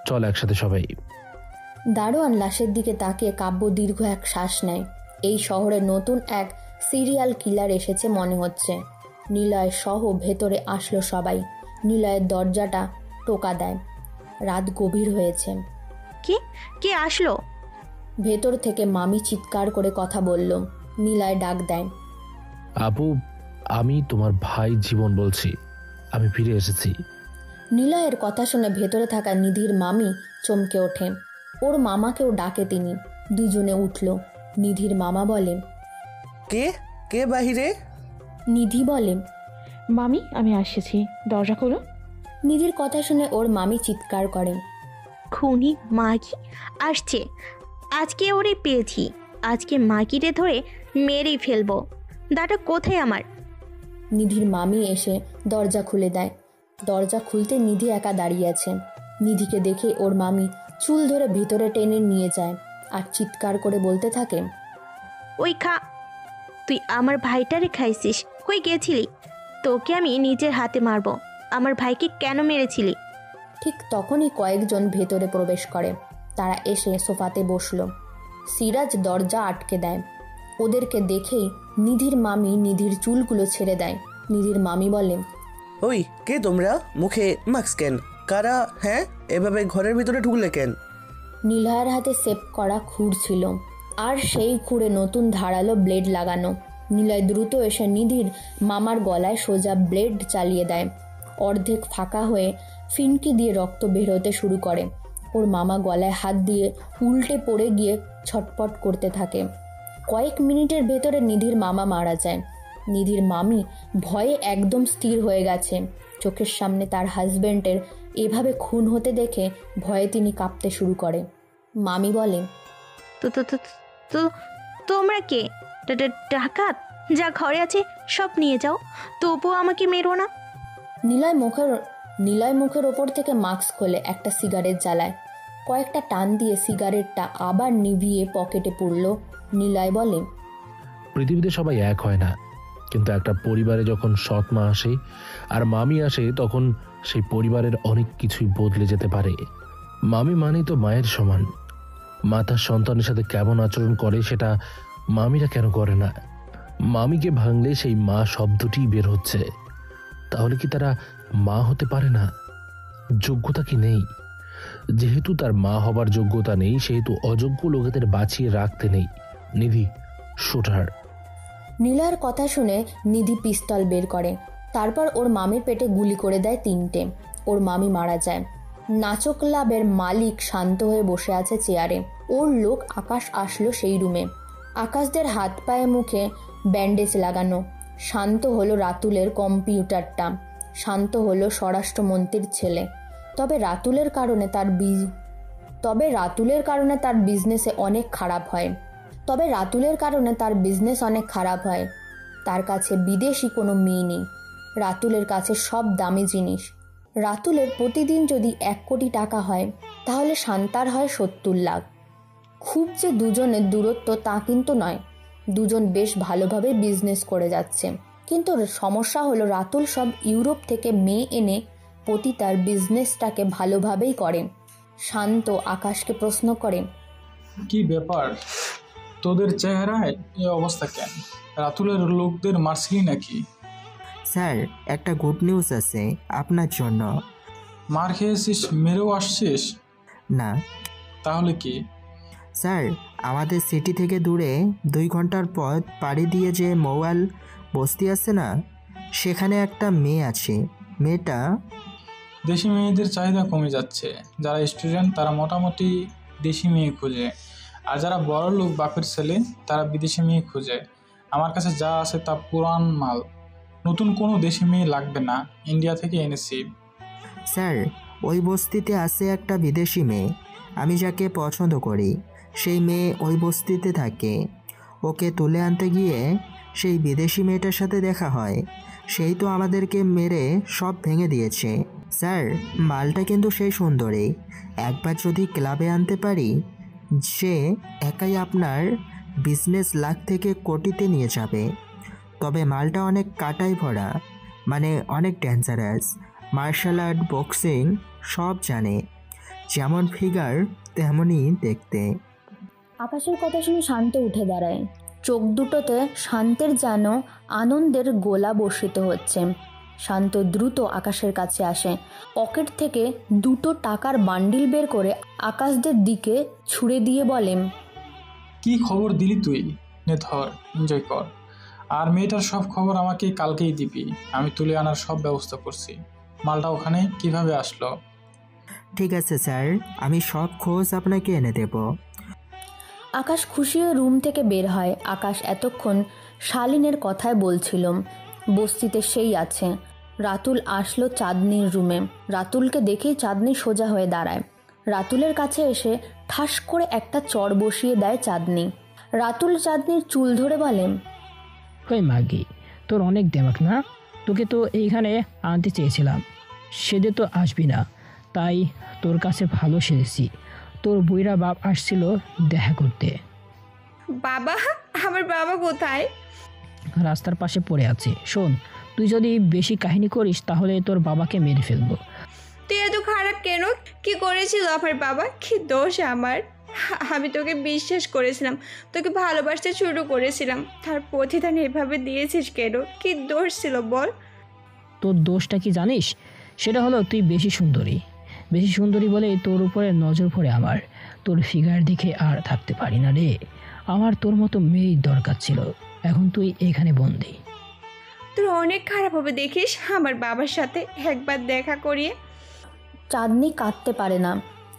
চল একসাথে সবাই। দারোয়ান লাশের দিকে তাকিয়ে কাব্য দীর্ঘ এক শ্বাস নেয়। এই শহরে নতুন এক সিরিয়াল কিলার এসেছে মনে হচ্ছে। নিলয় সহ ভেতরে আসলো সবাই। নিলয়ের দরজাটা টোকা দেয়। রাত গভীর হয়েছে। কে আসলো? ভেতর থেকে মামি চিৎকার করে কথা বলল। নিলয় ডাক দেয়, আপু, আমি তোমার ভাই জীবন বলছি, আমি ফিরে এসেছি। নিলয়ের কথা শুনে ভেতরে থাকা নিধির মামি চমকে ওঠে। ওর মামাকেও ডাকে তিনি। দুজনে উঠল। নিধির মামা বলেন, কে কে বাহিরে? নিধি বলেন, মামি আমি আসছি, দরজা খোলো। নিধির কথা শুনে ওর মামি চিৎকার করেন, খুনি মাগি আসছে। আজকে ওরে পেয়েছি, আজকে মাগিরে ধরে মেরেই ফেলবো। দাটা কোথায় আমার? নিধির মামি এসে দরজা খুলে দেয়। দরজা খুলতে নিধি একা দাঁড়িয়ে আছে। নিধিকে দেখে ওর মামি চুল ধরে ভিতরে টেনে নিয়ে যায় আর চিৎকার করে বলতে থাকে, ওই খা, তুই আমার ভাইটারে খাইছিস। কই গেছিলি? তোকে আমি নিজের হাতে মারবো। আমার ভাইকে কেন মেরেছিলি? ঠিক তখনই কয়েকজন ভেতরে প্রবেশ করে। তারা এসে সোফাতে বসলো। সিরাজ দরজা আটকে দেয়। ওদেরকে দেখেই নিধির মামি নিধির চুলগুলো ছেড়ে দেয়। নিধির মামি বলে, ওই কে তোমরা? মুখে মাস্ক কেন? কারা? হ্যাঁ, এভাবে ঘরের ভিতরে ঢুকলে কেন? নিলয়ের হাতে সেভ করা খুর ছিল, আর সেই খুঁড়ে নতুন ধারালো ব্লেড লাগানো। নিলয় দ্রুত এসে নিধির মামার গলায় সোজা ব্লেড চালিয়ে দেয়। অর্ধেক ফাঁকা হয়ে ফিনকি দিয়ে রক্ত বেরোতে শুরু করে। ওর মামা গলায় হাত দিয়ে উল্টে পড়ে গিয়ে ছটপট করতে থাকে। কয়েক মিনিটের ভেতরে নিধির মামা মারা যায়। নিধির মামি ভয়ে একদম স্থির হয়ে গেছে। চোখের সামনে তার হাজব্যান্ডের এভাবে খুন হতে দেখে ভয়ে তিনি কাঁপতে শুরু করে। মামি বলেন, তোমরা কে? ডাকাত যা ঘরে আছে সব নিয়ে যাও, তবুও আমাকে মেরো না। নিলয় মুখের ওপর থেকে মাস্ক খুলে একটা সিগারেট জ্বালায়। কয়েকটা টান দিয়ে সিগারেটটা আবার নিভিয়ে পকেটে পুরল। নিলয় বলে, পৃথিবীতে সবাই এক হয় না, কিন্তু একটা পরিবারে যখন সৎ মা আসে আর মামি আসে তখন সেই পরিবারের অনেক কিছুই বদলে যেতে পারে। মামি মানেই তো মায়ের সমান। মা তার সন্তানের সাথে কেমন আচরণ করে সেটা মামিরা কেন করে না? মামিকে ভাঙলে সেই মা শব্দটি বের হচ্ছে। তাহলে কি তারা মা হতে পারে না? যোগ্যতা কি নেই? যেহেতু তার মা হবার যোগ্যতা নেই, সেহেতু অযোগ্য লোকেদের বাঁচিয়ে রাখতে নেই। নিধি, শুটার। নিলয়ের কথা শুনে নিধি পিস্তল বের করে। তারপর ওর মামির পেটে গুলি করে দেয় 3টে। ওর মামি মারা যায়। নাচক ক্লাবের মালিক শান্ত হয়ে বসে আছে চেয়ারে। ওর লোক আকাশ আসলো সেই রুমে। আকাশদের হাত পায়ে মুখে ব্যান্ডেজ লাগানো। শান্ত হলো রাতুলের কম্পিউটারটা। শান্ত হলো স্বরাষ্ট্রমন্ত্রীর ছেলে। তবে রাতুলের কারণে তার বিজনেসে অনেক খারাপ হয়। তার কাছে বিদেশি কোনো মেয়ে নেই। রাতুলের কাছে সব দামি জিনিস। রাতুলের প্রতিদিন যদি 1 কোটি টাকা হয়, তাহলে শান্তার হয় 70 লাখ। খুব যে দুজনের দূরত্ব তা কিন্তু নয়। দুজন বেশ ভালোভাবে বিজনেস করে যাচ্ছে। কিন্তু সমস্যা হলো রাতুল সব ইউরোপ থেকে মেয়ে এনে প্রতি তার বিজনেসটাকে ভালোভাবেই করে। শান্ত আকাশকে প্রশ্ন করে, কি ব্যাপার, তোদের চেহারায় এই অবস্থা কেন? রাতুলের লোকদের মারছিলি নাকি? স্যার, একটা গুড নিউজ আছে আপনার জন্য। মার খেয়েছিস, মেরেও আসছিস? না। তাহলে কি? স্যার, আমাদের সিটি থেকে দূরে 2 ঘন্টার পথ পাড়ি দিয়ে যে মৌয়াল বস্তি আছে না, সেখানে একটা মেয়ে আছে। মেয়েটা দেশি মেয়েদের চাহিদা কমে যাচ্ছে। যারা স্টুডেন্ট তারা মোটামুটি দেশি মেয়ে খুঁজে, আর যারা বড় লোক বাপের ছেলে তারা বিদেশি মেয়ে খুঁজে। আমার কাছে যা আছে তা পুরান মাল। নতুন কোনো দেশি মেয়ে লাগবে না, ইন্ডিয়া থেকে এনেছি। স্যার, ওই বস্তিতে আছে একটা বিদেশি মেয়ে। আমি যাকে পছন্দ করি সেই মেয়ে ওই বস্তিতে থাকে। ওকে তুলে আনতে গিয়ে সেই বিদেশি মেয়েটার সাথে দেখা হয়। সেই তো আমাদেরকে মেরে সব ভেঙে দিয়েছে। স্যার, মালটা কিন্তু সেই সুন্দরী। একবার যদি ক্লাবে আনতে পারি, সে একাই আপনার বিজনেস লাখ থেকে কোটিতে নিয়ে যাবে। তবে মালটা অনেক কাটাই ভরা, মানে অনেক ডেঞ্জারাস। মার্শাল আর্ট, বক্সিং সব জানে। যেমন ফিগার তেমনই দেখতে। আকাশের কথা শুনে শান্ত উঠে দাঁড়ায়। চোখ দুটোতে শান্তের যেন আনন্দের গোলা বর্ষিত হচ্ছে। শান্ত দ্রুত আকাশের কাছে আসে। পকেট থেকে 2টো টাকার বান্ডিল বের করে আকাশদের দিকে ছুঁড়ে দিয়ে বলেন, কি খবর দিলি তুই? নে ধর, এনজয় কর। আর মেয়েটার সব খবর আমাকে কালকেই দিবি। আমি তুলে আনার সব ব্যবস্থা করছি। মালটা ওখানে কিভাবে আসলো? ঠিক আছে স্যার, আমি সব খোঁজ আপনাকে এনে দেব। আকাশ খুশি হয়ে রুম থেকে বের হয়। আকাশ এতক্ষণ শালিনের কথায় বলছিল। বস্তিতে সেই আছে। রাতুল আসলো চাঁদনির রুমে। রাতুলকে দেখেই চাঁদনি সোজা হয়ে দাঁড়ায়। রাতুলের কাছে এসে ঠাস করে একটা চড় বসিয়ে দেয় চাঁদনি। রাতুল চাঁদনির চুল ধরে বলে, কই মাগি, তোর অনেক দেমাক না? তোকে তো এইখানে আনতে চেয়েছিলাম, সেদে তো আসবি না, তাই তোর কাছে ভালো সেজেছি। তোর বুইরা বাপ আসছিল দেখা করতে। বাবা? আমার বাবা কোথায়? রাস্তার পাশে পড়ে আছে। শোন, তুই যদি বেশি কাহিনী করিস তাহলে তোর বাবাকে মেরে ফেলবো। তুই এত খারাপ কেন? কি করেছিল আমার বাবা? কি দোষ আমার? আমি তোকে বিশ্বাস করেছিলাম, তোকে ভালোবাসতে শুরু করেছিলাম, তার প্রতিদান এভাবে দিয়েছিস কেন? কি দোষ ছিল বল? তোর দোষটা কি জানিস? সেটা হলো তুই বেশি সুন্দরী বলে তোর উপরে নজর পড়ে আমার। তোর ফিগার দেখে আর থাকতে পারি না রে। আমার তোর মতো মেয়ের দরকার ছিল। এখন তুই এখানে বন্দি। তোর অনেক খারাপ হবে দেখিস আমার বাবার সাথে একবার দেখা করিয়ে। চাঁদনি কাঁদতে পারে না,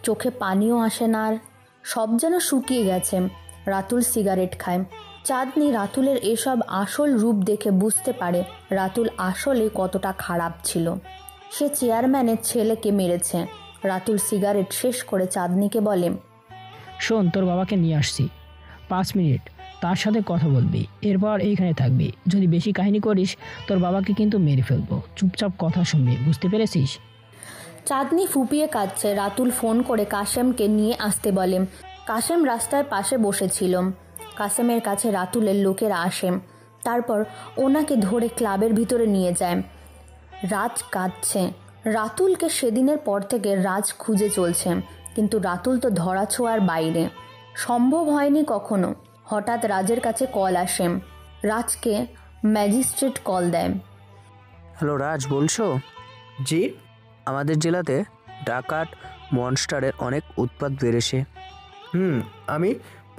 চোখে পানিও আসে না, আর সব যেন শুকিয়ে গেছে। রাতুল সিগারেট খায়। চাঁদনি রাতুলের এসব আসল রূপ দেখে বুঝতে পারে রাতুল আসলে কতটা খারাপ ছিল। সে চেয়ারম্যানের ছেলেকে মেরেছে। রাতুল সিগারেট শেষ করে চাঁদনিকে বলে, শোন, তোর বাবাকে নিয়ে আসছি, 5 মিনিট। তার সাথে কথা বলবি, এরপর এইখানে থাকবি। যদি বেশি কাহিনী করিস তোর বাবাকে কিন্তু মেরে ফেলবো। চুপচাপ কথা শুনবি, বুঝতে পেরেছিস? চাঁদনি ফুপিয়ে কাঁদছে। রাতুল ফোন করে কাশেমকে নিয়ে আসতে বলে। কাশেম রাস্তার পাশে বসেছিল। কাশেমের কাছে রাতুলের লোকেরা আসে, তারপর ওনাকে ধরে ক্লাবের ভিতরে নিয়ে যায়। রাজ কাঁদছে। রাতুলকে সেদিনের পর থেকে রাজ খুঁজে চলছে, কিন্তু রাতুল তো ধরাছোঁয়ার বাইরে। সম্ভব হয়নি কখনো। হঠাৎ রাজের কাছে কল আসে। রাজকে ম্যাজিস্ট্রেট কল দেয়। হ্যালো রাজ, বলছো? জি, আমাদের জেলাতে ডাকাত মনস্টারের অনেক উৎপাত বেড়েছে। আমি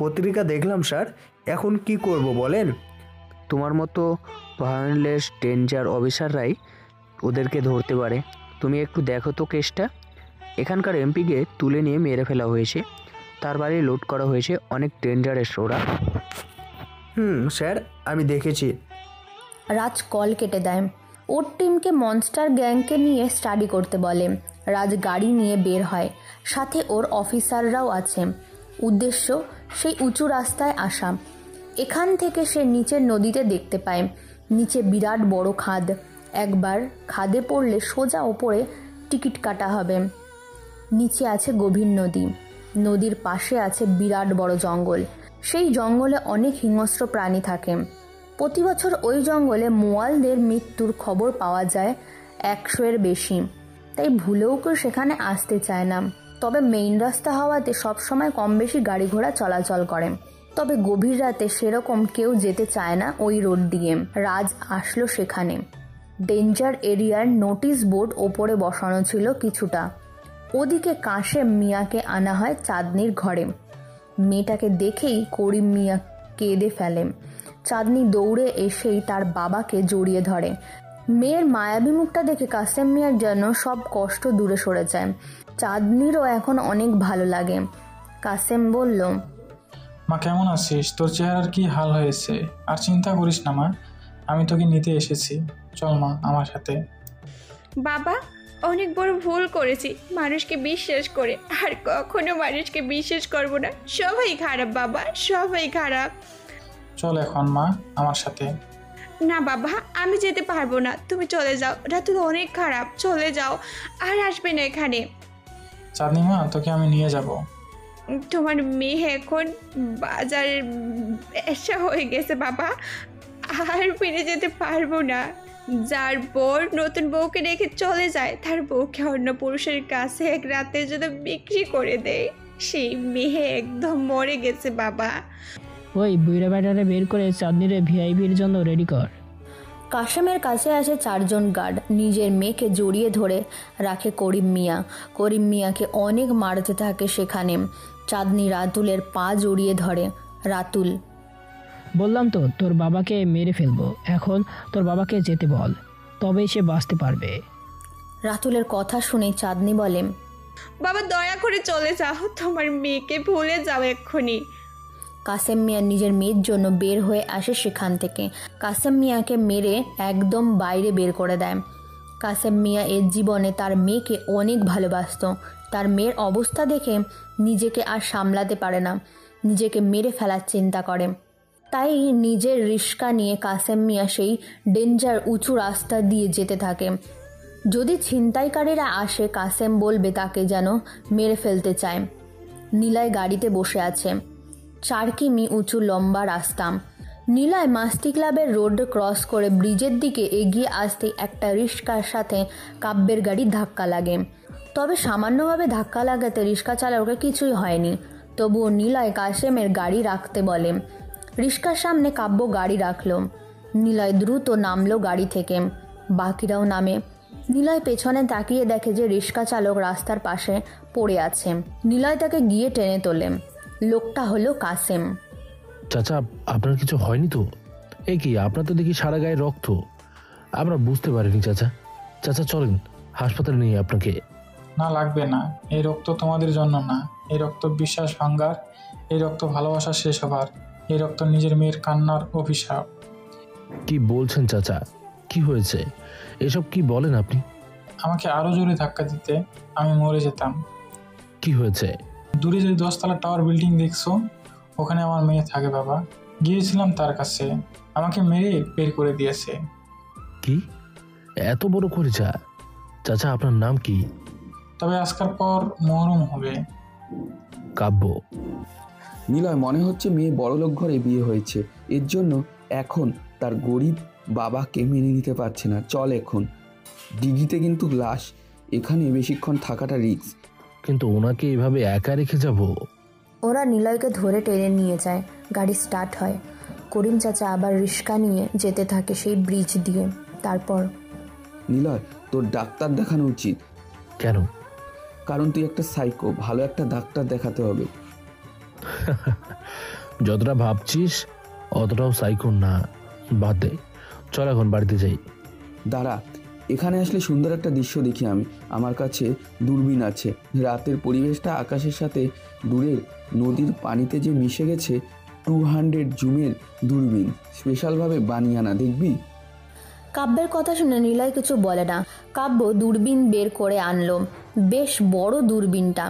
পত্রিকা দেখলাম স্যার। এখন কি করব বলেন? তোমার মতো ভায়োলেন্স ডেঞ্জার অফিসাররাই ওদেরকে ধরতে পারে। তুমি একটু দেখো তো কেসটা। এখানকার এমপিকে তুলে নিয়ে মেরে ফেলা হয়েছে, তার বাড়ি লুট করা হয়েছে। অনেক ডেঞ্জারাস ওরা। স্যার, আমি দেখেছি। রাজ কল কেটে দেয়। ওর টিমকে মনস্টার গ্যাংকে নিয়ে স্টাডি করতে বলে। রাজ গাড়ি নিয়ে বের হয়, সাথে ওর অফিসাররাও আছে। উদ্দেশ্য সেই উঁচু রাস্তায় আসা। এখান থেকে সে নিচের নদীতে দেখতে পায়। নিচে বিরাট বড় খাদ। একবার খাদে পড়লে সোজা ওপরে টিকিট কাটা হবে। নিচে আছে গভীর নদী। নদীর পাশে আছে বিরাট বড় জঙ্গল। সেই জঙ্গলে অনেক হিংস্র প্রাণী থাকে। প্রতি বছর ওই জঙ্গলে মোয়ালদের মৃত্যুর খবর পাওয়া যায় 100-এর বেশি। তাই ভুলেও কেউ সেখানে আসতে চায় না। তবে মেইন রাস্তা হওয়াতে সবসময় কম বেশি গাড়ি ঘোড়া চলাচল করে। তবে গভীর রাতে সেরকম কেউ যেতে চায় না ওই রোড দিয়ে। রাজ আসলো সেখানে। ডেঞ্জার এরিয়ার নোটিশ বোর্ড ওপরে বসানো ছিল কিছুটা। ওদিকে কাশেম মিয়াকে আনা হয় চাঁদনির ঘরে। মেয়েটাকে দেখেই করিম মিয়া কেঁদে ফেলে। চাঁদনি দৌড়ে এসেই তার বাবাকে জড়িয়ে ধরে। মেয়ের মায়াবী মুখটা দেখে কাশেম মিয়ার যেন সব কষ্ট দূরে সরে যায়। চাঁদনিরও এখন অনেক ভালো লাগে। কাশেম বলল, মা কেমন আছিস? তোর চেহারার কি হাল হয়েছে? আর চিন্তা করিস না মা, আমি তোকে নিতে এসেছি। চল মা আমার সাথে। বাবা, অনেক বড় ভুল করেছি মানুষকে বিশ্বাস করে। আর কখনো মানুষকে বিশ্বাস করব না। সবাই খারাপ বাবা, সবাই খারাপ। চল এখন মা আমার সাথে। না বাবা, আমি যেতে পারবো না। তুমি চলে যাও। রাতুল অনেক খারাপ, চলে যাও, আর আসবে না এখানে। চাঁদনি মা, তোকে আমি নিয়ে যাব। তোমার মেয়ে এখন বাজারের ব্যবসা হয়ে গেছে বাবা, আর ফিরে যেতে পারবো না। যার বর নতুন বউকে রেখে চলে যায়, তার বউকে অন্য পুরুষের কাছে এক রাতের জন্য বিক্রি করে দেয়। সেই মেয়ে একদম মরে গেছে বাবা। ওই বুইরা ব্যাটারে বের করে চাঁদনিরে ভিআইপির জন্য রেডি কর। কাশেমের কাছে আসে 4 জন গার্ড। নিজের মেয়েকে জড়িয়ে ধরে রাখে করিম মিয়া। করিম মিয়াকে অনেক মারতে থাকে সেখানে। চাঁদনি রাতুলের পা জড়িয়ে ধরে। রাতুল, বললাম তো তোর বাবাকে মেরে ফেলবো। এখন তোর বাবাকে যেতে বল, তবেই সে বাঁচতে পারবে। রাতুলের কথা শুনে চাঁদনি বলে, বাবা দয়া করে চলে যাও, তোমার মেয়েকে ভুলে যাও এক্ষুনি। কাশেম মিয়া নিজের মেয়ের জন্য বের হয়ে আসে সেখান থেকে। কাশেম মিয়াকে মেরে একদম বাইরে বের করে দেয়। কাশেম মিয়া এর জীবনে তার মেয়েকে অনেক ভালোবাসত। তার মেয়ের অবস্থা দেখে নিজেকে আর সামলাতে পারে না, নিজেকে মেরে ফেলার চিন্তা করে। তাই নিজের রিস্কা নিয়ে কাশেম মিয়া সেই ডেঞ্জার উঁচু রাস্তা দিয়ে যেতে থাকে। যদি ছিনতাইকারীরা আসে, কাশেম বলবে তাকে যেন মেরে ফেলতে চায়। নীলয় গাড়িতে বসে আছে। 4 কিমি উঁচু লম্বা রাস্তা। নীলয় মাস্তি ক্লাবের রোড ক্রস করে ব্রিজের দিকে এগিয়ে আসতে একটা রিস্কার সাথে কাব্যের গাড়ি ধাক্কা লাগে। তবে সামান্যভাবে ধাক্কা লাগাতে রিস্কা চালকের কিছুই হয়নি। তবুও নীলয় কাশেমের গাড়ি রাখতে বলে। রিস্কার সামনে কাব্য গাড়ি রাখলো। নীলয় দ্রুত নামলো গাড়ি থেকে। বাকিরাও নামে। নীলয় পেছনে তাকিয়ে দেখে যে রিস্কা চালক রাস্তার পাশে পড়ে আছে। নীলয় তাকে গিয়ে টেনে তোলে। লোকটা হলো কাশেম। চাচা, আপনার কিছু হয়নি তো? এ কি, আপনার তো দেখি সারা গায়ে রক্ত। আমরা বুঝতে পারিনি চাচা। চাচা চলেন, হাসপাতালে নিয়ে আপনাকে। না লাগবে না, এই রক্ত তোমাদের জন্য না। এই রক্ত বিশ্বাস ভাঙ্গার, এই রক্ত ভালোবাসা শেষ হবার, এই রক্ত নিজের মেয়ের কান্নার অভিশাপ। কি বলছেন চাচা? কি হয়েছে? এসব কি বলেন আপনি? আমাকে আরো জোরে ধাক্কা দিতে আমি মরে যেতাম। কি হয়েছে? দূরে যে 10 তলা টাওয়ার বিল্ডিং দেখছো, ওখানে আমার মেয়ে থাকে বাবা। গিয়েছিলাম তার কাছে, আমাকে মেরে বের করে দিয়েছে। কি এত বড় খরচা? চাচা আপনার নাম কি? তবে আজকের পর মহরম হবে। কাব্য। নিলয়, মনে হচ্ছে মেয়ে বড়লোক ঘরে বিয়ে হয়েছে, এর জন্য এখন তার গরিব বাবাকে মেনে নিতে পারছে না। চল এখন, ডিগিতে কিন্তু লাশ, এখানে বেশিক্ষণ থাকাটা রিস্ক। কিন্তু ওনাকে এভাবে একা রেখে যাব? ওরা নিলয়কে ধরে টেনে নিয়ে যায়। গাড়ি স্টার্ট হয়। করিম চাচা আবার রিস্কা নিয়ে যেতে থাকে সেই ব্রিজ দিয়ে। তারপর নিলয়, তোর ডাক্তার দেখানো উচিত। কেন? কারণ তুই একটা সাইকো, ভালো একটা ডাক্তার দেখাতে হবে। যতটা ভাবছিস অতটাও সাইকো না, বাদ দে, চল এখন বাড়িতে যাই। দাঁড়া, এখানে আসলে সুন্দর একটা দৃশ্য দেখি আমি। আমার কাছে দূরবীন আছে, রাতের পরিবেশটা আকাশের সাথে দূরের নদীর পানিতে যে মিশে গেছে। 200 জুমের দূরবীন, স্পেশালভাবে বানিয়ে আনা, দেখবি? কাব্যের কথা শুনে নিলয় কিছু বলে না। কাব্য দূরবীন বের করে আনলো, বেশ বড় দূরবীনটা।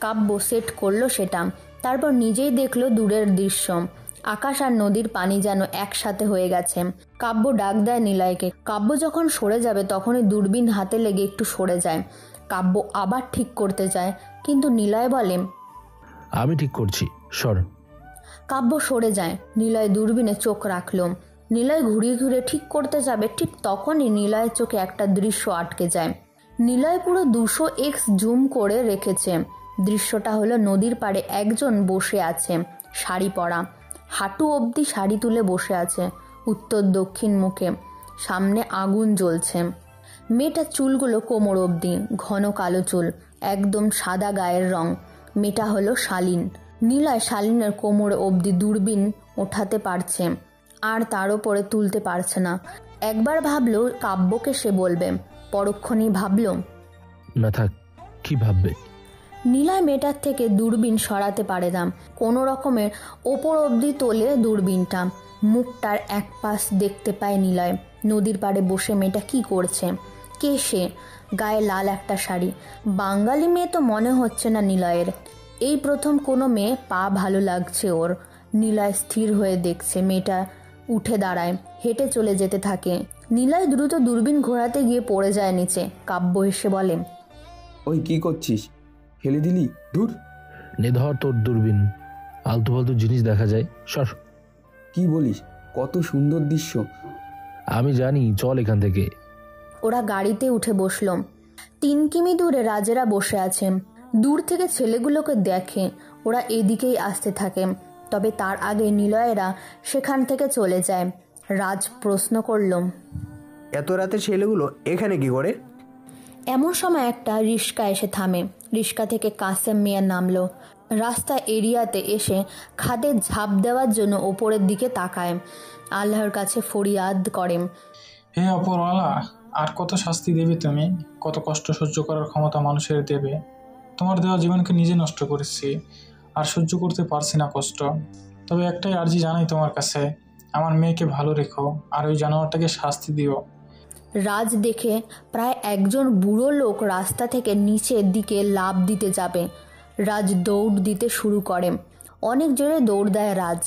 কাব্য সেট করলো সেটা, তারপর নিজেই দেখলো দূরের দৃশ্য। আকাশ আর নদীর পানি যেন একসাথে হয়ে গেছে। কাব্য ডাক দেয় নিলয়কে। কাব্য যখন সরে যাবে তখনই দূরবীন হাতে লেগে একটু সরে যায়। কাব্য আবার ঠিক করতে যায়, কিন্তু নিলয় বলে, আমি ঠিক করছি, সর। কাব্য সরে যায়। নিলয় দূরবীনে চোখ রাখলো। নিলয় ঘুরিয়ে ঘুরে ঠিক করতে যাবে, ঠিক তখনই নিলয়ের চোখে একটা দৃশ্য আটকে যায়। নিলয় পুরো 200x জুম করে রেখেছে। দৃশ্যটা হলো নদীর পাড়ে একজন বসে আছে, শাড়ি পরা, হাঁটু অবধি শাড়ি তুলে বসে আছে, উত্তর দক্ষিণ মুখে, সামনে আগুন জ্বলছে। মেয়েটার চুলগুলো কোমর অবধি, ঘন কালো চুল, একদম সাদা গায়ের রং। মেয়েটা হলো শালীন। নিলয় শালীনের কোমর অবধি দূরবীন ওঠাতে পারছে, আর তার ওপরে তুলতে পারছে না। একবার ভাবলো কাব্যকে সে বলবে, পরক্ষণেই ভাবলো না থাক, কি ভাববে। নিলয় মেয়েটার থেকে দূরবীন সরাতে পারে না। কোনো রকমের ওপর অবধি তোলে দূরবীনটা। মুখটার এক পাশ দেখতে পায় নিলয়। নদীর পাড়ে বসে মেয়েটা কি করছে, কে সে? গায়ে লাল একটা শাড়ি। বাঙালি মেয়ে তো মনে হচ্ছে না নিলয়ের। এই প্রথম কোনো মেয়ে পা ভালো লাগছে ওর। নিলয় স্থির হয়ে দেখছে। মেয়েটা উঠে দাঁড়ায়, হেঁটে চলে যেতে থাকে। নিলয় দ্রুত দূরবীন ঘোরাতে গিয়ে পড়ে যায় নিচে। কাব্য এসে বলে, ওই কি করছিস, ফেলে দিলি? দূর, নিধর তোর দূরবীন, আলতু ফালতু জিনিস দেখা যায়, সর। কি বলিস, কত সুন্দর দৃশ্য। আমি জানি, চল এখান থেকে। ওরা গাড়িতে উঠে বসল। 3 কিমি দূরে রাজেরা বসে আছে। দূর থেকে ছেলেগুলোকে দেখে। ওরা এদিকেই আসতে থাকে। তবে তার আগে নিলয়েরা সেখান থেকে চলে যায়। রাজ প্রশ্ন করল, এত রাতে ছেলেগুলো এখানে কি করে? এমন সময় একটা রিস্কা এসে থামে। রিস্কা থেকে কাসেম মিয়া নামলো। রাস্তা এরিয়াতে এসে খাদে ঝাঁপ দেওয়ার জন্য ওপরের দিকে তাকায়। আল্লাহর কাছে ফরিয়াদ করে, হে অপরওয়ালা, আর কত শাস্তি দেবে তুমি? কত কষ্ট সহ্য করার ক্ষমতা মানুষের দেবে? তোমার দেওয়া জীবনকে নিজে নষ্ট করেছি, আর সহ্য করতে পারছি না কষ্ট। তবে একটাই আর্জি জানাই তোমার কাছে, আমার মেয়েকে ভালো রেখো, আর ওই জানোয়ারটাকে শাস্তি দিও। রাজ দেখে প্রায় একজন বুড়ো লোক রাস্তা থেকে নিচের দিকে লাফ দিতে যাবে। রাজ দৌড় দিতে শুরু করে। অনেক জোরে দৌড় দেয় রাজ।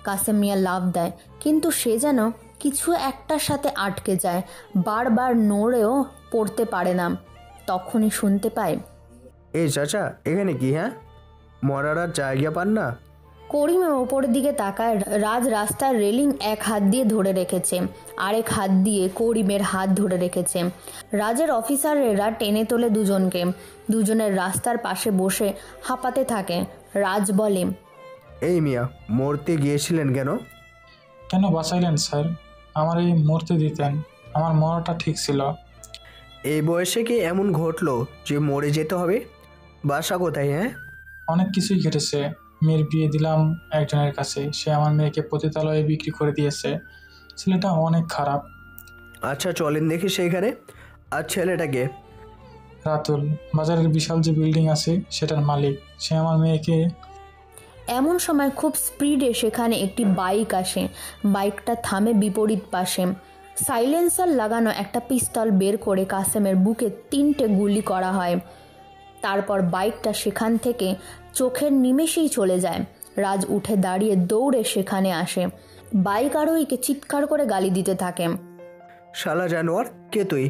কাসেম মিয়া লাফ দেয়, কিন্তু সে যেন কিছু একটার সাথে আটকে যায়। বারবার নড়েও পড়তে পারে না। তখনই শুনতে পায়, এই চাচা, এখানে কি? হ্যাঁ, মরার আর জায়গা পান না? করিমের ওপরের দিকে তাকায়। রাজ রাস্তার রেলিং এক হাত দিয়ে ধরে রেখেছে, আরেক হাত দিয়ে করিমের হাত ধরে রেখেছে। রাজের অফিসাররা টেনে তোলে দুজনকে। দুজনের রাস্তার পাশে বসে হাঁপাতে থাকে। রাজ বলে, এই মিয়া, মরতে গিয়েছিলেন কেন? কেন বাঁচাইলেন স্যার? আমার এই মরতে দিতেন, আমার মরাটা ঠিক ছিল। এই বয়সে কি এমন ঘটলো যে মরে যেতে হবে? বাসা কোথায়? হ্যাঁ, অনেক কিছুই ঘটেছে। মেয়ের বিয়ে দিলাম একজনের কাছে, সে আমার মেয়েকে পতিতালয়ে বিক্রি করে দিয়েছে। ছেলেটা অনেক খারাপ। আচ্ছা, চলেন দেখি সেইখানে। আর ছেলেটাকে? রাতুল, বাজারের বিশাল যে বিল্ডিং আছে সেটার মালিক। সে আমার মেয়েকে। এমন সময় খুব স্পিডে সেখানে একটি বাইক আসে। বাইকটা থামে বিপরীত পাশে। সাইলেন্সার লাগানো একটা পিস্তল বের করে কাসেমের বুকে 3টে গুলি করা হয়। তারপর বাইকটা সেখান থেকে চোখের নিমেষেই চলে যায়। রাজ উঠে দাঁড়িয়ে দৌড়ে সেখানে আসে। বাইক আরোহীকে চিৎকার করে গালি দিতে থাকে। শালা জানোয়ার, কে তুই?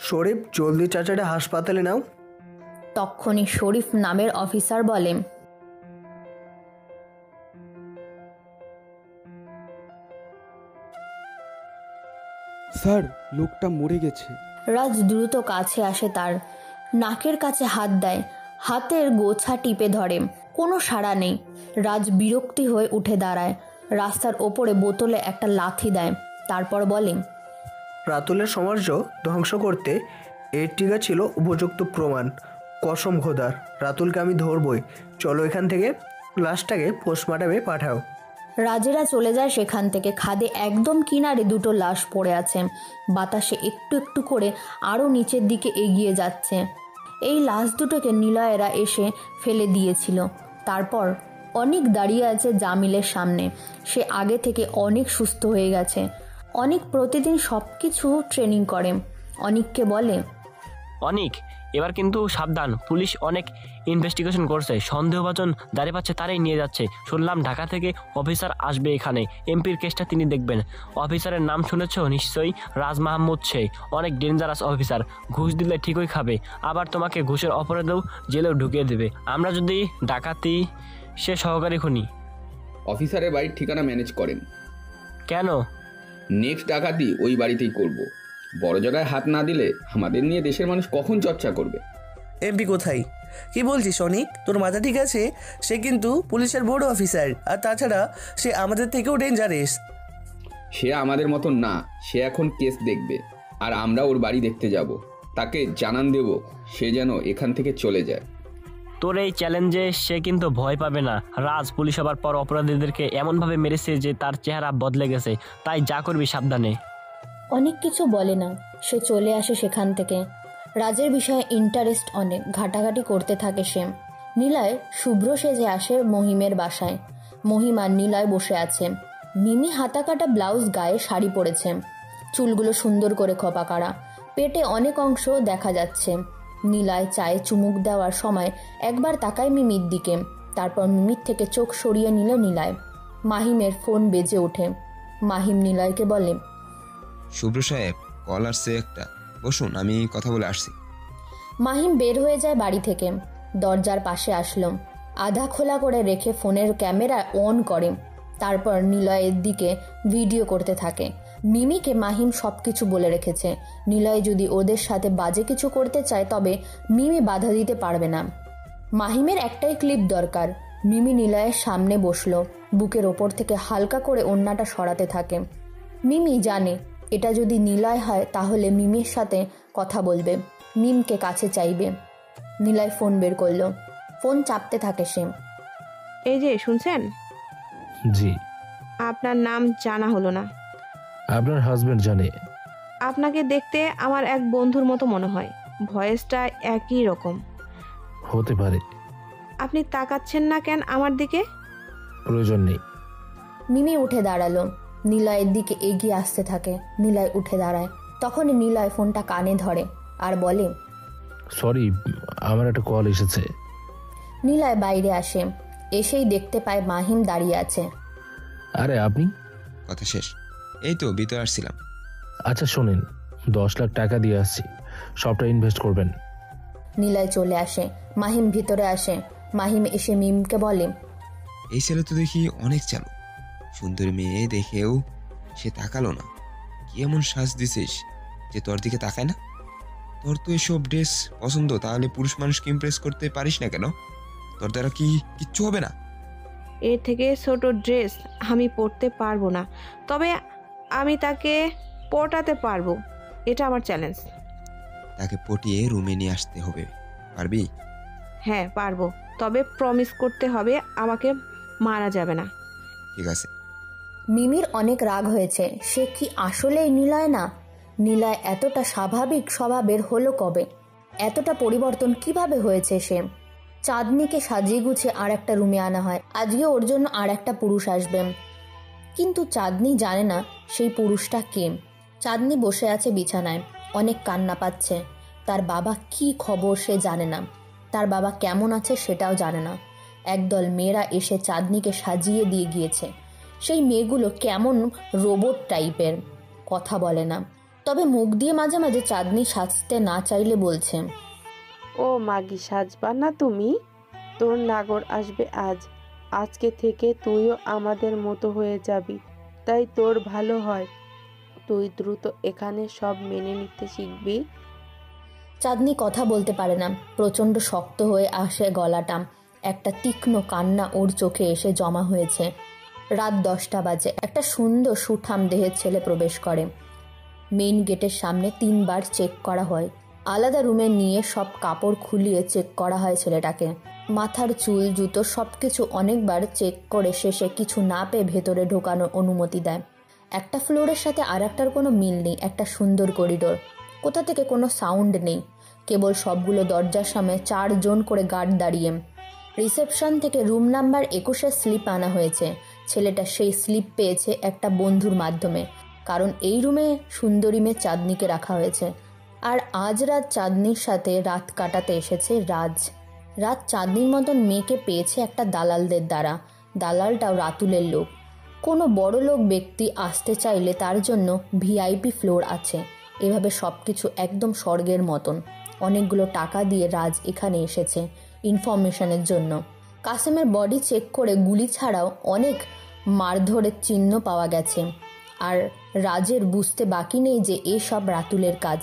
শরীফ, জলদি চাচাটা হাসপাতালে নাও। তক্ষুনি শরীফ নামের অফিসার বলে, স্যার, লোকটা মরে গেছে। রাজ দ্রুত কাছে আসে, তার নাকের কাছে হাত দেয়, হাতের গোছা টিপে ধরে। কোনো সাড়া নেই। রাজ বিরক্তি হয়ে উঠে দাঁড়ায়, রাস্তার ওপরে বোতলে একটা লাথি দেয়, তারপর বলে, রাতুলের সমাজ ধ্বংস করতে এরটিগা ছিল উপযুক্ত প্রমাণ। কসম খোদার, রাতুলকে আমি ধরবই। চলো এখান থেকে, লাশটাকে পোস্টমর্টমে পাঠাও। রাজেরা চলে যায় সেখান থেকে। খাদে একদম কিনারে দুটো লাশ পড়ে আছে। বাতাসে একটু একটু করে আরও নিচের দিকে এগিয়ে যাচ্ছে। এই লাশ দুটোকে নিলয়েরা এসে ফেলে দিয়েছিল। তারপর অনেক দাঁড়িয়ে আছে জামিলের সামনে। সে আগে থেকে অনেক সুস্থ হয়ে গেছে। অনেক প্রতিদিন সব কিছু ট্রেনিং করে। অনিককে বলে, অনিক, এবার কিন্তু সাবধান, পুলিশ অনেক ইনভেস্টিগেশন করছে, সন্দেহভাজন দাঁড়িয়ে পাচ্ছে তারাই নিয়ে যাচ্ছে। শুনলাম ঢাকা থেকে অফিসার আসবে এখানে, এমপির কেসটা তিনি দেখবেন। অফিসারের নাম শুনেছ নিশ্চয়ই, রাজ মাহমুদ। সে অনেক ডেঞ্জারাস অফিসার, ঘুষ দিলে ঠিকই খাবে, আবার তোমাকে ঘুষের অপরাধেও জেলেও ঢুকিয়ে দেবে। আমরা যদি ডাকাতি, সে সহকারী খুনি। অফিসারের বাড়ির ঠিকানা ম্যানেজ করেন কেন? নেক্সট ডাকাতি ওই বাড়িতেই করব। বড় জায়গায় হাত না দিলে আমাদের নিয়ে দেশের মানুষ কখন চর্চা করবে? এমপি কোথায়? কি বলছিস অনিক? তোর মাথা ঠিক আছে? সে কিন্তু পুলিশের বড় অফিসার, আর তাছাড়া সে আমাদের থেকেও ডেঞ্জারাস। সে আমাদের মতন না, সে এখন কেস দেখবে, আর আমরা ওর বাড়ি দেখতে যাব। তাকে জানান দেব সে যেন এখান থেকে চলে যায়। তোর এই চ্যালেঞ্জে সে কিন্তু ভয় পাবে না। রাজ পুলিশ হবার পর অপরাধীদেরকে এমনভাবে মেরেছে যে তার চেহারা বদলে গেছে, তাই যা করবি সাবধানে। অনেক কিছু বলে না, সে চলে আসে সেখান থেকে। রাজের বিষয়ে ইন্টারেস্ট অনেক, ঘাটাঘাটি করতে থাকে সে। নিলয় শুভ্র সেজে আসে মহিমের বাসায়। মহিম আর নিলয় বসে আছে। মিমি হাতা কাটা ব্লাউজ গায়ে শাড়ি পরেছে, চুলগুলো সুন্দর করে খোপা কাটা, পেটে অনেক অংশ দেখা যাচ্ছে। নিলয় চায়ে চুমুক দেওয়ার সময় একবার তাকায় মিমির দিকে, তারপর মিমির থেকে চোখ সরিয়ে নিল নিলয়। মাহিমের ফোন বেজে ওঠে। মাহিম নিলয়কে বলে, শুভ্র সাহেব, কল আসছে একটা, বসুন, আমি কথা বলে আসছি। মাহিম বের হয়ে যায় বাড়ি থেকে, দরজার পাশে আসলো, আধা খোলা করে রেখে ফোনের ক্যামেরা অন করে, তারপর নিলয়ের দিকে ভিডিও করতে থাকে। মিমিকে মাহিম সব কিছু বলে রেখেছে। নিলয় যদি ওদের সাথে বাজে কিছু করতে চায় তবে মিমি বাধা দিতে পারবে না। মাহিমের একটাই ক্লিপ দরকার। মিমি নিলয়ের সামনে বসলো, বুকের ওপর থেকে হালকা করে ওড়নাটা সরাতে থাকে। মিমি জানে এটা যদি নিলয় হয় তাহলে মিমির সাথে কথা বলবে, মিমকে কাছে চাইবে। নিলয় ফোন বের করলো, ফোন চাপতে থাকে সে। এই যে শুনছেন? জি। আপনার নাম জানা হলো না। আপনার হাজবেন্ড জানে। আপনাকে দেখতে আমার এক বন্ধুর মতো মনে হয়, ভয়েসটা একই রকম। হতে পারে। আপনি তাকাচ্ছেন না কেন আমার দিকে? প্রয়োজন নেই। মিমি উঠে দাঁড়ালো, নিলয়ের দিকে এগিয়ে আসতে থাকে। নিলয় উঠে দাঁড়ায়, তখনই নিলয় ফোনটা কানে ধরে আর বলে, সরি, আমার একটা কল এসেছে। নিলয় বাইরে আসে, এসেই দেখতে পায় মাহিম দাঁড়িয়ে আছে। আরে আপনি? কথা শেষ, এই তো ভিতরে আসছিলাম। আচ্ছা শোনেন, 10 লাখ টাকা দিয়ে আসছি, সবটা ইনভেস্ট করবেন। নিলয় চলে আসে, মাহিম ভিতরে আসে। মাহিম এসে মিমকে বলে, এই ছেলে তো দেখি অনেক চালু, সুন্দরী মেয়ে দেখেও সে তাকালো না। কি এমন সাজ দিছিস যে তোর দিকে তাকায় না? তোর তো এসব ড্রেস পছন্দ, তাহলে পুরুষ মানুষকে ইমপ্রেস করতে পারিস না কেন? তোর দ্বারা কি কিচ্ছু হবে না? এর থেকে ছোট ড্রেস আমি পরতে পারবো না, তবে আমি তাকে পটাতে পারবো, এটা আমার চ্যালেঞ্জ। তাকে পটিয়ে রুমে নিয়ে আসতে হবে, পারবি? হ্যাঁ পারবো, তবে প্রমিস করতে হবে আমাকে মারা যাবে না। ঠিক আছে। মিমির অনেক রাগ হয়েছে। সে কি আসলেই নিলয় না? নিলয় এতটা স্বাভাবিক স্বভাবের হলো কবে? এতটা পরিবর্তন কিভাবে হয়েছে সে? চাঁদনিকে সাজিয়ে গুছিয়ে আর একটা রুমে আনা হয়, আজকে ওর জন্য আর একটা পুরুষ আসবে, কিন্তু চাঁদনি জানে না সেই পুরুষটা কে। চাঁদনি বসে আছে বিছানায়, অনেক কান্না পাচ্ছে। তার বাবা কি খবর সে জানে না, তার বাবা কেমন আছে সেটাও জানে না। একদল মেয়েরা এসে চাঁদনিকে সাজিয়ে দিয়ে গিয়েছে। সেই মেয়েগুলো কেমন রোবট টাইপের, কথা বলে না, তবে মুখ দিয়ে মাঝে মাঝে চাঁদনি সাজতে না চাইলে বলছে, ও মাগি সাজবা না তুমি? তোর নাগর আসবে আজ। আজকে থেকে তুইও আমাদের মতো হয়ে যাবি, তাই তোর ভালো হয় তুই দ্রুত এখানে সব মেনে নিতে শিখবি। চাঁদনি কথা বলতে পারে না, প্রচণ্ড শক্ত হয়ে আসে গলাটা। একটা তীক্ষ্ণ কান্না ওর চোখে এসে জমা হয়েছে। রাত 10টা বাজে। একটা সুন্দর সুঠাম দেহের ছেলে প্রবেশ করে। মেইন গেটের সামনে 3 বার চেক করা হয়। আলাদা রুমে নিয়ে সব কাপড় খুলিয়ে চেক করা হয় ছেলেটাকে। মাথার চুল, জুতো সবকিছু অনেকবার চেক করে শেষে কিছু না পেয়ে ভেতরে ঢোকানোর অনুমতি দেয়। একটা ফ্লোরের সাথে আর একটার কোনো মিল নেই। একটা সুন্দর করিডোর, কোথা থেকে কোনো সাউন্ড নেই, কেবল সবগুলো দরজার সামনে 4 জন করে গার্ড দাঁড়িয়ে। রিসেপশন থেকে রুম নাম্বার 21-এর স্লিপ আনা হয়েছে। ছেলেটা সেই স্লিপ পেয়েছে একটা বন্ধুর মাধ্যমে, কারণ এই রুমে সুন্দরী মেয়ে চাঁদনিকে রাখা হয়েছে। আর আজ রাত চাঁদনির সাথে রাত কাটাতে এসেছে রাজ। রাত চাঁদনির মতন মেয়েকে পেয়েছে একটা দালালদের দ্বারা। দালালটাও রাতুলের লোক। কোনো বড় লোক ব্যক্তি আসতে চাইলে তার জন্য ভিআইপি ফ্লোর আছে। এভাবে সব কিছু একদম স্বর্গের মতন। অনেকগুলো টাকা দিয়ে রাজ এখানে এসেছে ইনফরমেশনের জন্য। কাসেমের বডি চেক করে গুলি ছাড়াও অনেক মারধরের চিহ্ন পাওয়া গেছে। আর রাজের বুঝতে বাকি নেই যে এসব রাতুলের কাজ।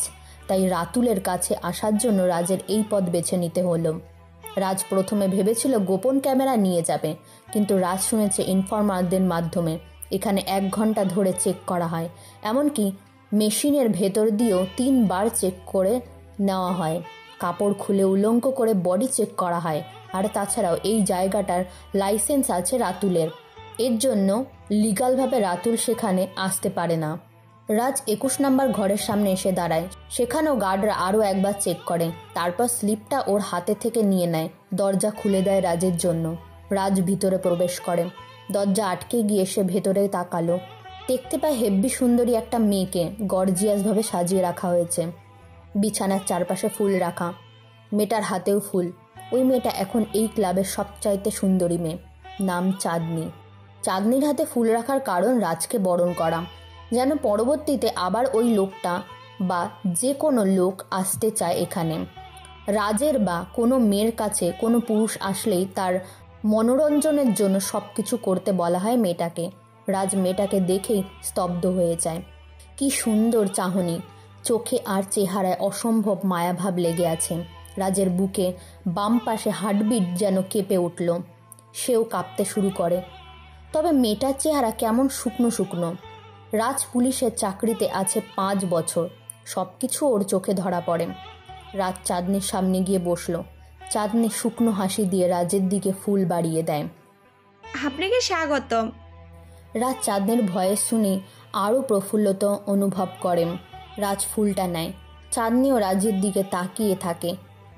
তাই রাতুলের কাছে আসার জন্য রাজের এই পথ বেছে নিতে হলো। রাজ প্রথমে ভেবেছিল গোপন ক্যামেরা নিয়ে যাবে, কিন্তু রাজ শুনেছে ইনফরমারদের মাধ্যমে এখানে 1 ঘন্টা ধরে চেক করা হয়। এমনকি মেশিনের ভেতর দিয়েও 3 বার চেক করে নেওয়া হয়। কাপড় খুলে উলঙ্গ করে বডি চেক করা হয়। আর তাছাড়াও এই জায়গাটার লাইসেন্স আছে রাতুলের। এর জন্য লিগালভাবে রাতুল সেখানে আসতে পারে না। রাজ 21 নম্বর ঘরের সামনে এসে দাঁড়ায়। সেখানেও গার্ডরা আরও একবার চেক করে, তারপর স্লিপটা ওর হাতে থেকে নিয়ে নেয়। দরজা খুলে দেয় রাজের জন্য। রাজ ভিতরে প্রবেশ করে। দরজা আটকে গিয়ে সে ভেতরে তাকালো। দেখতে পায় হেব্বি সুন্দরী একটা মেয়েকে গর্জিয়াসভাবে সাজিয়ে রাখা হয়েছে। বিছানার চারপাশে ফুল রাখা, মেয়েটার হাতেও ফুল। ওই মেয়েটা এখন এই ক্লাবের সবচাইতে সুন্দরী মেয়ে, নাম চাঁদনি। চাঁদনির হাতে ফুল রাখার কারণ রাজকে বরণ করা, যেন পরবর্তীতে আবার ওই লোকটা বা যে কোনো লোক আসতে চায় এখানে। রাজের বা কোনো মেয়ের কাছে কোনো পুরুষ আসলেই তার মনোরঞ্জনের জন্য সব কিছু করতে বলা হয় মেয়েটাকে। রাজ মেয়েটাকে দেখেই স্তব্ধ হয়ে যায়। কি সুন্দর চাহনি, চোখে আর চেহারায় অসম্ভব মায়াভাব লেগে আছে। রাজের বুকে বাম পাশে হার্টবিট যেন কেঁপে উঠল। সেও কাঁপতে শুরু করে। তবে মেয়েটার চেহারা কেমন শুকনো শুকনো। রাজ পুলিশের চাকরিতে আছে 5 বছর। সব কিছু ওর চোখে ধরা পড়ে। রাজ চাঁদনির সামনে গিয়ে বসলো। চাঁদনি শুকনো হাসি দিয়ে রাজের দিকে ফুল বাড়িয়ে দেয়। আপনাকে স্বাগতম। রাজ চাঁদনির ভয়েস শুনে আরও প্রফুল্লতা অনুভব করেন। রাজ ফুলটা নেয়। চাঁদনিও রাজের দিকে তাকিয়ে থাকে।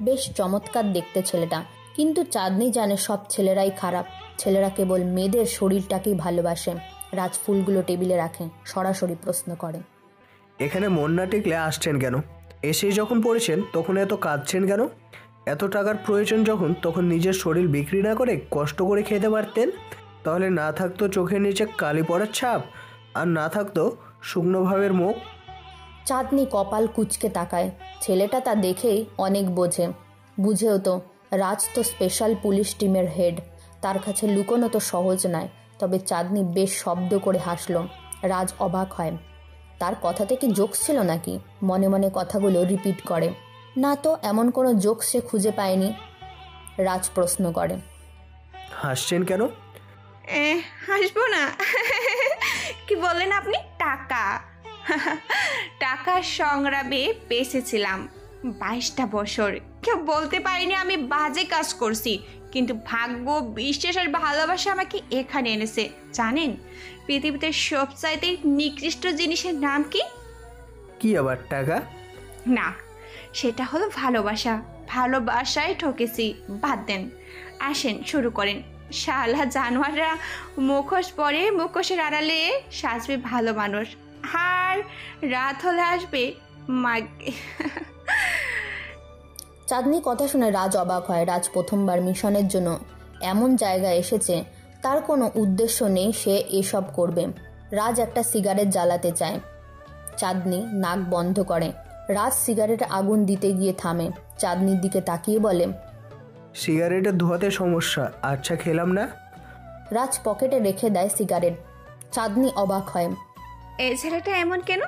বেশ চমৎকার দেখতে ছেলেটা, কিন্তু চাঁদনি জানে সব ছেলেরাই খারাপ। ছেলেরা কেবল মেয়েদের শরীরটাকেই ভালোবাসে। রাজ ফুলগুলো টেবিলে রাখে, সরাসরি প্রশ্ন করে, এখানে মন না টিকলে আসছেন কেন? এসেই যখন পড়েছেন তখন এত কাঁদছেন কেন? এত টাকার প্রয়োজন যখন, তখন নিজের শরীর বিক্রি না করে কষ্ট করে খেতে পারতেন। তাহলে না থাকতো চোখের নিচে কালি পড়ার ছাপ, আর না থাকতো শুকনো ভাবের মুখ। চাঁদনি কপাল কুঁচকে তাকায়। ছেলেটা তা দেখেই অনেক বোঝে। বুঝেও তো রাজ তো স্পেশাল পুলিশ টিমের হেড, তার কাছে লুকোনো তো সহজ নয়। তবে চাঁদনি বেশ শব্দ করে হাসল। রাজ অবাক হয়। তার কথাতে কি জোকস ছিল নাকি? মনে মনে কথাগুলো রিপিট করে। না তো, এমন কোনো জোকস সে খুঁজে পায়নি। রাজ প্রশ্ন করে, হাসছেন কেন? হাসবো না। কি বললেন আপনি? টাকা টাকার সংগ্রামে বেঁচেছিলাম 22টা বছর। কেউ বলতে পারিনি আমি বাজে কাজ করছি, কিন্তু ভাগ্য, বিশ্বাস আর ভালোবাসা আমাকে এখানে এনেছে। জানেন পৃথিবীতে সবচাইতে নিকৃষ্ট জিনিসের নাম কি? কি আবার টাকা? না, সেটা হলো ভালোবাসা। ভালোবাসায় ঠকেছি, বাদ দেন। আসেন শুরু করেন। শালা জানোয়াররা মুখোশ পরে, মুখোশের আড়ালে সাজবে ভালো মানুষ, আর রাত হলে আসবে চাঁদনি কথা শুনে রাজ অবাক হয়। রাজ প্রথমবার মিশনের জন্য এমন জায়গায় এসেছে তার কোনো উদ্দেশ্য নেই সে এসব করবে। রাজ একটা সিগারেট জ্বালাতে চায়। চাঁদনি নাক বন্ধ করে। রাজ সিগারেটে আগুন দিতে গিয়ে থামে, চাঁদনির দিকে তাকিয়ে বলে, সিগারেটের ধোঁয়াতে সমস্যা, আচ্ছা খেলাম না। রাজ পকেটে রেখে দেয় সিগারেট। চাঁদনি অবাক হয়। এই ছেলেটা এমন কেন?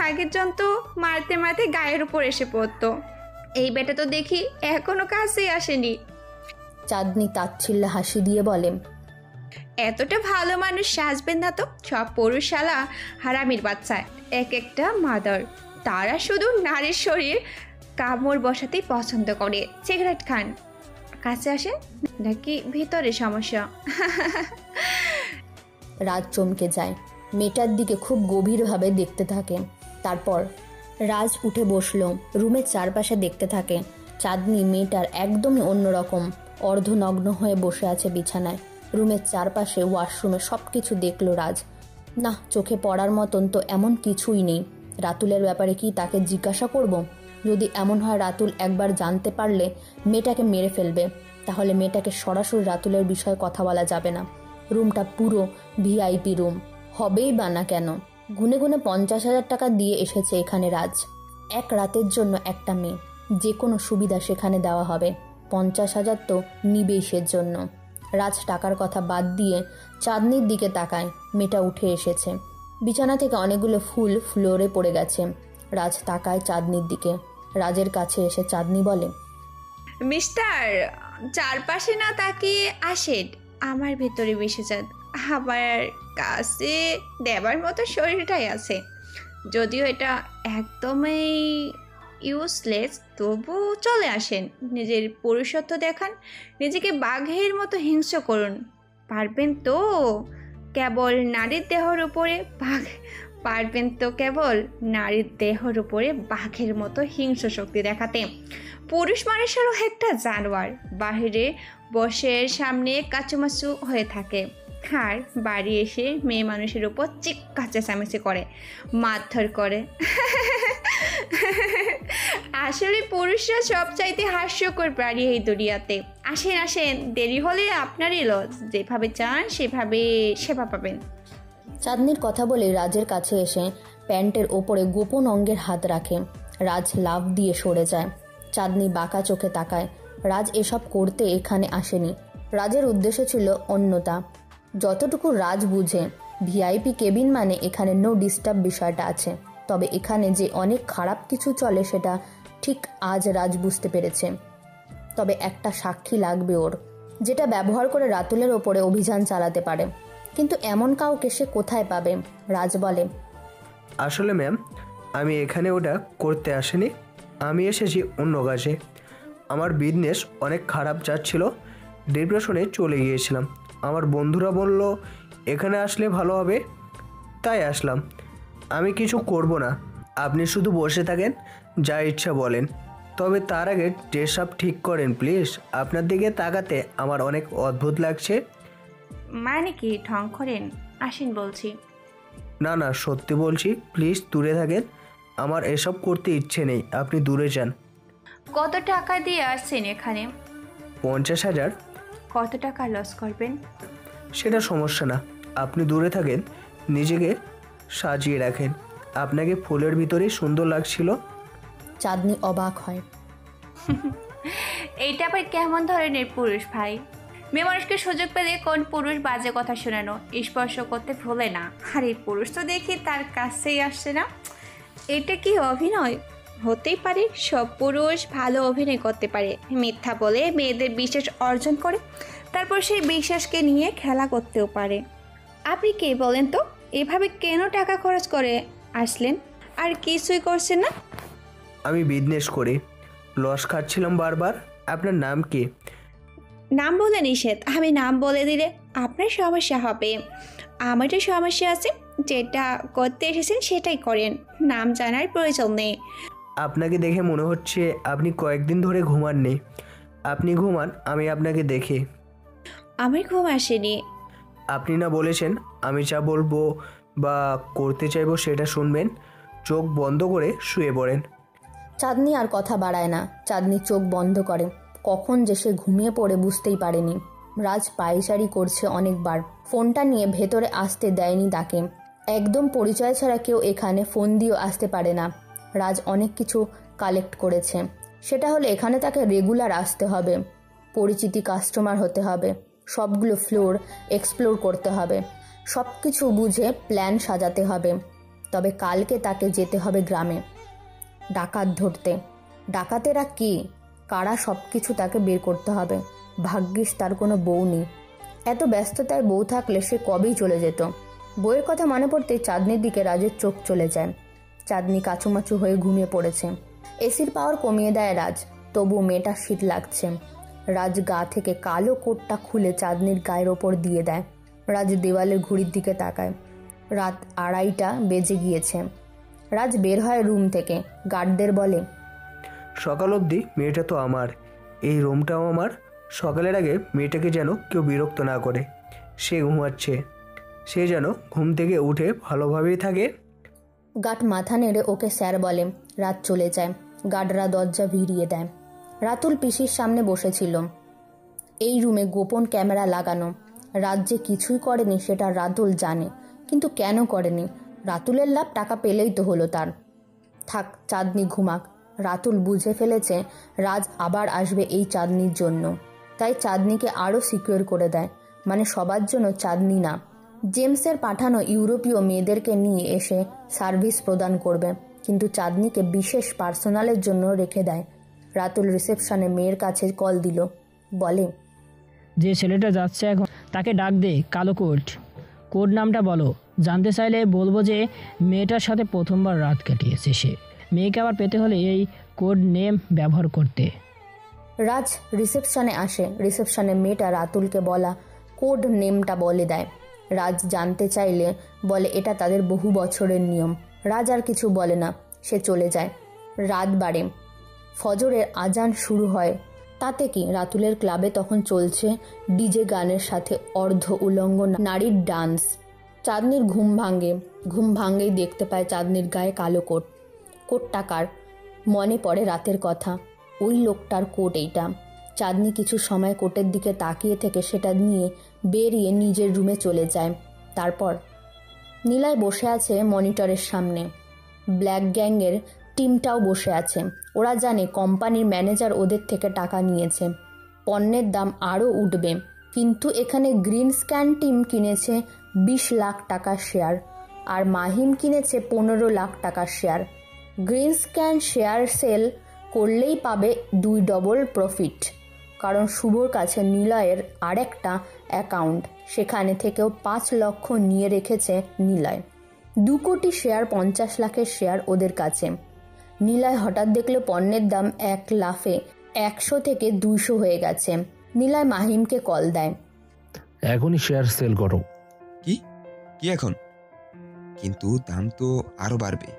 আগের জন তো মারতে মারতে গায়ের উপর এসে পড়তো, এই বেটা তো দেখি এখনো কাছেই আসেনি। চাঁদনি তাচ্ছিল্যে হাসি দিয়ে বলে, এতটা ভালো মানুষ সাজবেন না তো। সব পুরুষশালা হারামির বাচ্চা, এক একটা মাদার। তারা শুধু নারীর শরীর কামড় বসাতেই পছন্দ করে। সিগারেট খান, কাছে আসে নাকি ভিতরে সমস্যা? রাজ চমকে যায়, মেয়েটার দিকে খুব গভীরভাবে দেখতে থাকে। তারপর রাজ উঠে বসলো, রুমের চারপাশে দেখতে থাকে। চাঁদনি মেয়েটার একদমই অন্যরকম, অর্ধনগ্ন হয়ে বসে আছে বিছানায়। রুমের চারপাশে ওয়াশরুমে সব কিছু দেখলো রাজ। না, চোখে পড়ার মতন তো এমন কিছুই নেই। রাতুলের ব্যাপারে কি তাকে জিজ্ঞাসা করব? যদি এমন হয় রাতুল একবার জানতে পারলে মেয়েটাকে মেরে ফেলবে, তাহলে মেয়েটাকে সরাসরি রাতুলের বিষয়ে কথা বলা যাবে না। রুমটা পুরো ভিআইপি রুম, হবেই বা না কেন। গুনে গুনে 50,000 টাকা দিয়ে এসেছে এখানে রাজ। এক রাতের জন্য একটা মেয়ে, যে কোনো সুবিধা সেখানে দেওয়া হবে। 50,000 তো নিবেই সের জন্য। রাজ টাকার কথা বাদ দিয়ে চাঁদনির দিকে তাকায়। মেয়েটা উঠে এসেছে। বিছানা থেকে অনেকগুলো ফুল ফ্লোরে পড়ে গেছে। রাজ তাকায় চাঁদনির দিকে। রাজের কাছে এসে চাঁদনি বলে, মিস্টার, চারপাশে না তাকিয়ে আসেন, আমার ভেতরে মিশে যান। আমার কাছে দেবার মতো শরীরটাই আছে, যদিও এটা একদমই ইউজলেস, তবু চলে আসেন। নিজের পুরুষত্ব দেখান, নিজেকে বাঘের মতো হিংস্র করুন। পারবেন তো কেবল নারীর দেহর উপরে বাঘের মতো হিংস্র শক্তি দেখাতে। পুরুষ মানুষেরও একটা জানোয়ার, বাহিরে বসে সামনে কাচুমাচু হয়ে থাকে, আর বাড়ি এসে মেয়ে মানুষের উপর চিক্কা চেঁচামেচি করে, মারধর করে। আসলে পুরুষরা সবচাইতে হাস্যকর প্রাণী এই দুনিয়াতে। আসেন আসেন, দেরি হলে আপনারই লস, যেভাবে চান সেভাবে সেবা পাবেন। চাঁদনির কথা বলে রাজের কাছে এসে প্যান্টের ওপরে গোপন অঙ্গের হাত রাখে। রাজ লাফ দিয়ে সরে যায়। চাঁদনি বাঁকা চোখে তাকায়। রাজ এসব করতে এখানে আসেনি। রাজের উদ্দেশ্য ছিল অন্যতা। যতটুকু রাজ বুঝে, ভিআইপি কেবিন মানে এখানে নো ডিস্টার্ব বিষয়টা আছে। তবে এখানে যে অনেক খারাপ কিছু চলে সেটা ঠিক আজ রাজ বুঝতে পেরেছে। তবে একটা সাক্ষী লাগবে ওর, যেটা ব্যবহার করে রাতুলের ওপরে অভিযান চালাতে পারে। কিন্তু এমন কাউকে সে কোথায় পাবে? রাজ বলে, আসলে ম্যাম, আমি এখানে ওটা করতে আসিনি, আমি এসেছি অন্য কাজে। আমার বিজনেস অনেক খারাপ যাচ্ছিল, ডিপ্রেশনে চলে গিয়েছিলাম। আমার বন্ধুরা বলল এখানে আসলে ভালো হবে, তাই আসলাম। আমি কিছু করব না, আপনি শুধু বসে থাকেন, যা ইচ্ছা বলেন। তবে তার আগে ড্রেস আপ ঠিক করেন প্লিজ। আপনার দিকে তাকাতে আমার অনেক অদ্ভুত লাগছে। মানে কি ঢং করেন? আসেন বলছি। না না, সত্যি বলছি, প্লিজ দূরে থাকেন। আমার এসব করতে ইচ্ছে নেই, আপনি দূরে যান। কত টাকা দিয়ে আসছেন এখানে? 50,000। কত টাকা লস করবেন? সেটা সমস্যা না, আপনি দূরে থাকেন, নিজেকে সাজিয়ে রাখেন। আপনাকে ফুলের ভিতরেই সুন্দর লাগছিল। চাঁদনি অবাক হয়। এইটা আবার কেমন ধরনের পুরুষ ভাই? মেয়ে মানুষকে সুযোগ পেলে কোন পুরুষ বাজে কথা শোনানো, স্পর্শ করতে ভুলে না। আর এই পুরুষ তো দেখি তার কাছেই আসছে না। এটা কি অভিনয়? হতেই পারে, সব পুরুষ ভালো অভিনয় করতে পারে, মিথ্যা বলে মেয়েদের বিশ্বাস অর্জন করে, তারপর সেই বিশ্বাসকে নিয়ে খেলা করতেও পারে। আপনি কে বলেন তো? এভাবে কেন টাকা খরচ করে আসলেন? আর কিছুই করছেন না? আমি বিজনেস করি, লস খাচ্ছিলাম বারবার। আপনার নাম কি? নাম বলে নিষেধ। আমি নাম বলে দিলে আপনার সমস্যা হবে। আমারও সমস্যা আছে, যেটা করতে এসেছেন সেটাই করেন, নাম জানার প্রয়োজন নেই। আপনাকে দেখে মনে হচ্ছে আপনি কয়েকদিন ধরে ঘুমাননি। আপনি ঘুমান, আমি আপনাকে দেখি। আমার ঘুম আসেনি। আপনি না বলেছেন আমি যা বলবো বা করতে চাইবো সেটা শুনবেন? চোখ বন্ধ করে শুয়ে পড়েন। চাঁদনি আর কথা বাড়ায় না। চাঁদনি চোখ বন্ধ করে। কখন যে সে ঘুমিয়ে পড়ে বুঝতেই পারেনি। রাজ পায়চারি করছে অনেকবার। ফোনটা নিয়ে ভেতরে আসতে দেয়নি তাকে। একদম পরিচয় ছাড়া কেউ এখানে ফোন দিয়েও আসতে পারে না। রাজ অনেক কিছু কালেক্ট করেছে। সেটা হলে এখানে তাকে রেগুলার আসতে হবে, পরিচিতি কাস্টমার হতে হবে, সবগুলো ফ্লোর এক্সপ্লোর করতে হবে, সব কিছু বুঝে প্ল্যান সাজাতে হবে। তবে কালকে তাকে যেতে হবে গ্রামে ডাকাত ধরতে। ডাকাতেরা কি, কারা, সব কিছু তাকে বের করতে হবে। ভাগ্যিস তার কোনো বউ নেই। এত ব্যস্ততায় বউ থাকলে সে কবেই চলে যেত। বউয়ের কথা মনে পড়তেই চাঁদনির দিকে রাজের চোখ চলে যায়। চাঁদনি কাচুমাচু হয়ে ঘুমিয়ে পড়েছে। এসির পাওয়ার কমিয়ে দেয় রাজ, তবু মেয়েটা শীত লাগছে। রাজ গা থেকে কালো কোটটা খুলে চাঁদনির গায়ের ওপর দিয়ে দেয়। রাজ দেওয়ালের ঘড়ির দিকে তাকায়। রাত 2:30 বেজে গিয়েছে। রাজ বের হয় রুম থেকে। গার্ডদের বলে, সকাল অবধি মেয়েটা তো আমার, এই রুমটাও আমার। সকালের আগে মেয়েটাকে যেন কেউ বিরক্ত না করে। সে ঘুমাচ্ছে, সে যেন ঘুম থেকে উঠে ভালোভাবেই থাকে। গার্ড মাথা নেড়ে ওকে স্যার বলে। রাত চলে যায়। গার্ডরা দরজা ভিড়িয়ে দেয়। রাতুল পিসির সামনে বসেছিল। এই রুমে গোপন ক্যামেরা লাগানো। রাত যে কিছুই করেনি সেটা রাতুল জানে, কিন্তু কেন করেনি? রাতুলের লাভ টাকা পেলেই তো হলো তার। থাক, চাঁদনি ঘুমাক। রাতুল বুঝে ফেলেছে রাজ আবার আসবে এই চাঁদনির জন্য, তাই চাঁদনিকে আরও সিকিউর করে দেয়। মানে সবার জন্য, চাঁদনি না। জেমসের পাঠানো ইউরোপীয় মেয়েদেরকে নিয়ে এসে সার্ভিস প্রদান করবে, কিন্তু চাঁদনিকে বিশেষ পার্সোনালের জন্য রেখে দেয়। রাতুল রিসেপশনে মেয়ের কাছে কল দিল। বলে, যে ছেলেটা যাচ্ছে এখন তাকে ডাক দে। কালো কোট, কোড নামটা বলো। জানতে চাইলে বলবো যে মেয়েটার সাথে প্রথমবার রাত কাটিয়েছে সে। মেয়েকে আবার পেতে হলে এই কোড নেম ব্যবহার করতে। রাজ রিসেপশনে আসে। রিসেপশনে মেয়েটা রাতুলকে বলা কোড নেমটা বলে দেয়। রাজ জানতে চাইলে বলে এটা তাদের বহু বছরের নিয়ম। রাজ আর কিছু বলে না, সে চলে যায়। রাত বাড়ে, ফজরের আজান শুরু হয়। তাতে কি, রাতুলের ক্লাবে তখন চলছে ডিজে গানের সাথে অর্ধ উলঙ্গ নারীর ডান্স। চাঁদনির ঘুম ভাঙে। ঘুম ভাঙেই দেখতে পায় চাঁদনির গায়ে কালো কোট। কোটটা কার? মনে পড়ে রাতের কথা। ওই লোকটার কোট এইটা। চাঁদনি কিছু সময় কোটের দিকে তাকিয়ে থেকে সেটা নিয়ে বেরিয়ে নিজের রুমে চলে যায়। তারপর নীলায় বসে আছে মনিটরের সামনে। ব্ল্যাক গ্যাংয়ের টিমটাও বসে আছে। ওরা জানে কোম্পানির ম্যানেজার ওদের থেকে টাকা নিয়েছে, পণ্যের দাম আরও উঠবে। কিন্তু এখানে গ্রিন স্ক্যান টিম কিনেছে 20 লাখ টাকার শেয়ার, আর মাহিম কিনেছে 15 লাখ টাকার share. Green scan share sell করলেই পাবে 2 ডবল প্রফিট, কারণ শুভর কাছে নিলয়ের আরেকটা অ্যাকাউন্ট, সেখানে থেকেও 5 লক্ষ নিয়ে রেখেছে নিলয়। 2 কোটি শেয়ার, 50 লাখের শেয়ার ওদের কাছে। নিলয় হঠাৎ দেখলো পণ্যের দাম 1 লাফে 100 থেকে 200 হয়ে গেছে। নিলয় মাহিমকে কল দেয়। এখনই শেয়ার সেল করো। কি কি এখন? কিন্তু দাম তো আরো বাড়বে।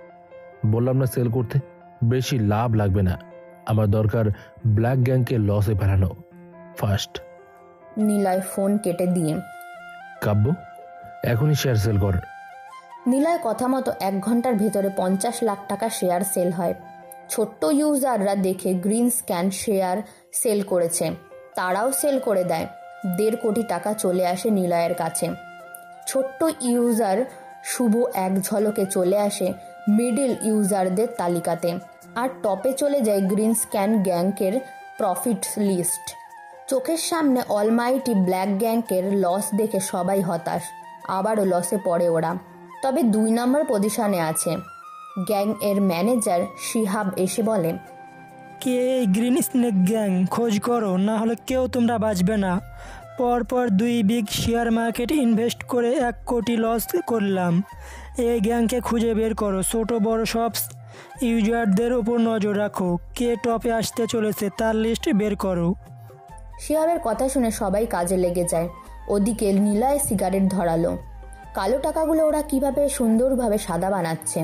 বললাম না সেল করতে, বেশি লাভ লাগবে না। আমার দরকার ব্ল্যাক গ্যাংকে লসে ফেলানো ফার্স্ট। নিলয় ফোন কেটে দিয়ে, কাব্য এখনই শেয়ার সেল কর। নিলয় কথা মতো 1 ঘন্টার ভেতরে 50 লাখ টাকা শেয়ার সেল হয়। ছোট্ট ইউজাররা দেখে গ্রিন স্ক্যান শেয়ার সেল করেছে, তারাও সেল করে দেয়। 1.5 কোটি টাকা চলে আসে নিলয়ের কাছে। ছোট্ট ইউজার শুভ এক ঝলকে চলে আসে মিডল ইউজারদের তালিকাতে, আর টপে চলে যায় গ্রিন স্ক্যান গ্যাংকের প্রফিট লিস্ট। চোখের সামনে অলমাইটি ব্ল্যাক গ্যাংকের লস দেখে সবাই হতাশ। আবারও লসে পড়ে ওরা। তবে 2 নম্বর পজিশনে আছে। গ্যাং এর ম্যানেজার শিহাব এসে বলে, কে এই গ্রিন স্নেক গ্যাং? খোঁজ করো, না হলে কেউ তোমরা বাঁচবে না। পরপর 2 বিগ শেয়ার মার্কেট ইনভেস্ট করে 1 কোটি লস করলাম। এই গ্যাংকে খুঁজে বের করো। ছোট বড় সব ইউজারদের ওপর নজর রাখো। কে টপে আসতে চলেছে তার লিস্ট বের করো। শিহাবের কথা শুনে সবাই কাজে লেগে যায়। ওদিকে নিলয় সিগারেট ধরালো। কালো টাকাগুলো ওরা কিভাবে সুন্দরভাবে সাদা বানাচ্ছে।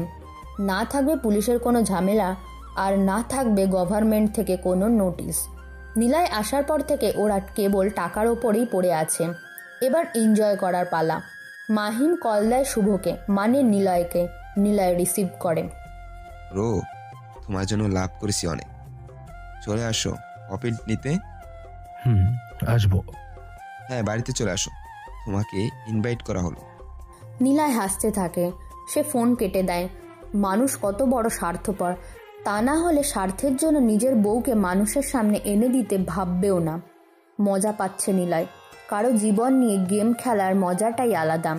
না থাকবে পুলিশের কোনো ঝামেলা, আর না থাকবে গভর্নমেন্ট থেকে কোনো নোটিশ। নিলয় আসার পর থেকে ওরা কেবল টাকার ওপরেই পড়ে আছে। এবার এনজয় করার পালা। মাহিম কল দেয় শুভকে, মানে নিলয়কে। নিলয় রিসিভ করে। রো, তোমার জন্য লাভ করেছি অনেক, চলে আসো প্রফিট নিতে। আসবো। হ্যাঁ, বাড়িতে চলে আসো, তোমাকে ইনভাইট করা হলো। নীলয় হাসতে থাকে। সে ফোন কেটে দেয়। মানুষ কত বড় স্বার্থপর! তা না হলে স্বার্থের জন্য নিজের বউকে মানুষের সামনে এনে দিতে ভাববেও না। মজা পাচ্ছে নীলয়। কারো জীবন নিয়ে গেম খেলার মজাটাই আলাদা।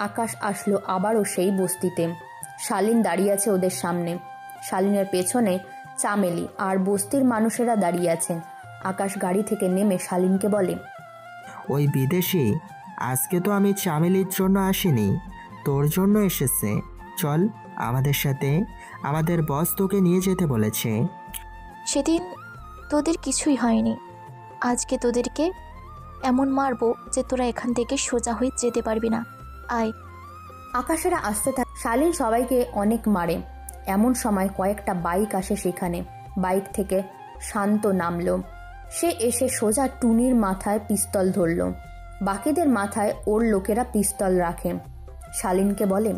আকাশ আসলো আবারও সেই বস্তিতে। শালীন দাঁড়িয়ে আছে ওদের সামনে। শালীনের পেছনে চামেলি আর বস্তির মানুষেরা দাঁড়িয়ে আছে। আকাশ গাড়ি থেকে নেমে শালীনকে বলে, ওই বিদেশি আজকে তো আমি চামেলির জন্য আসিনি, তোর জন্য এসেছে। চল আমাদের সাথে, আমাদের বস তোকে নিয়ে যেতে বলেছে। সেদিন তোদের কিছুই হয়নি, আজকে তোদেরকে এমন মারবো যে তোরা এখান থেকে সোজা হয়ে যেতে পারবি না। আয়। আকাশেরা আসতে থাকে। শালীন সবাইকে অনেক মারে। এমন সময় কয়েকটা বাইক আসে সেখানে। বাইক থেকে শান্ত নামলো। সে এসে সোজা টুনির মাথায় পিস্তল ধরল। বাকিদের মাথায় ওর লোকেরা পিস্তল রাখে। শালীনকে বলে,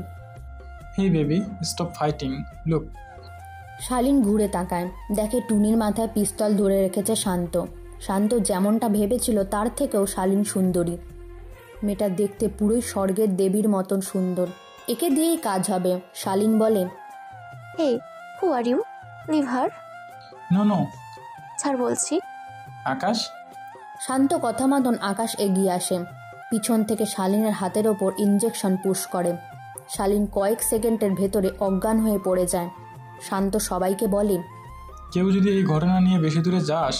hey baby, stop fighting, look. Shalin ঘুরে তাকায়, দেখে টুনির মাথায় পিস্তল ধরে রেখেছে শান্ত। শান্ত যেমনটা ভেবেছিল তার থেকেও শালীন সুন্দরী। মেয়েটা দেখতে পুরোই স্বর্গের দেবীর মতন সুন্দর। একে দিয়েই কাজ হবে। শালীন বলে, hey, who are you? Leave her. No no. ছাড় বলছি। আকাশ। শান্ত কথা মতন আকাশ এগিয়ে আসে। পিছন থেকে শালীনের হাতের ওপর ইঞ্জেকশন পুশ করে। শালীন কয়েক সেকেন্ডের ভেতরে অজ্ঞান হয়ে পড়ে যায়। শান্ত সবাইকে বলে, কেউ যদি এই ঘটনা নিয়ে বেশি দূরে যাস,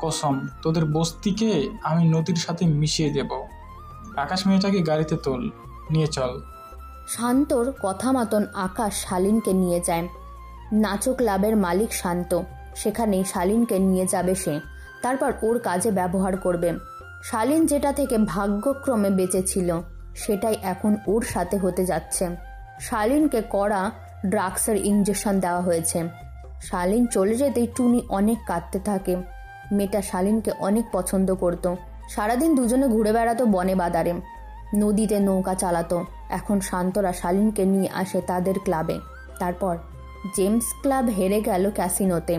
কসম তোদের বস্তিকে আমি নদীর সাথে মিশিয়ে দেব। আকাশ, মেয়েটাকে গাড়িতে তোল, নিয়ে চল। শান্তর কথা মতন আকাশ শালীনকে নিয়ে যায়। নাচো ক্লাবের মালিক শান্ত। সেখানেই শালীনকে নিয়ে যাবে সে। তারপর ওর কাজে ব্যবহার করবে। শালীন যেটা থেকে ভাগ্যক্রমে বেঁচেছিল সেটাই এখন ওর সাথে হতে যাচ্ছে। শালীনকে কড়া ড্রাগসের ইঞ্জেকশন দেওয়া হয়েছে। শালীন চলে যেতেই টুনি অনেক কাঁদতে থাকে। মেয়েটা শালীনকে অনেক পছন্দ করত। সারাদিন দুজনে ঘুরে বেড়াতো বনে বাদারে, নদীতে নৌকা চালাতো। এখন শান্তরা শালীনকে নিয়ে আসে তাদের ক্লাবে। তারপর জেমস ক্লাব হেরে গেল ক্যাসিনোতে।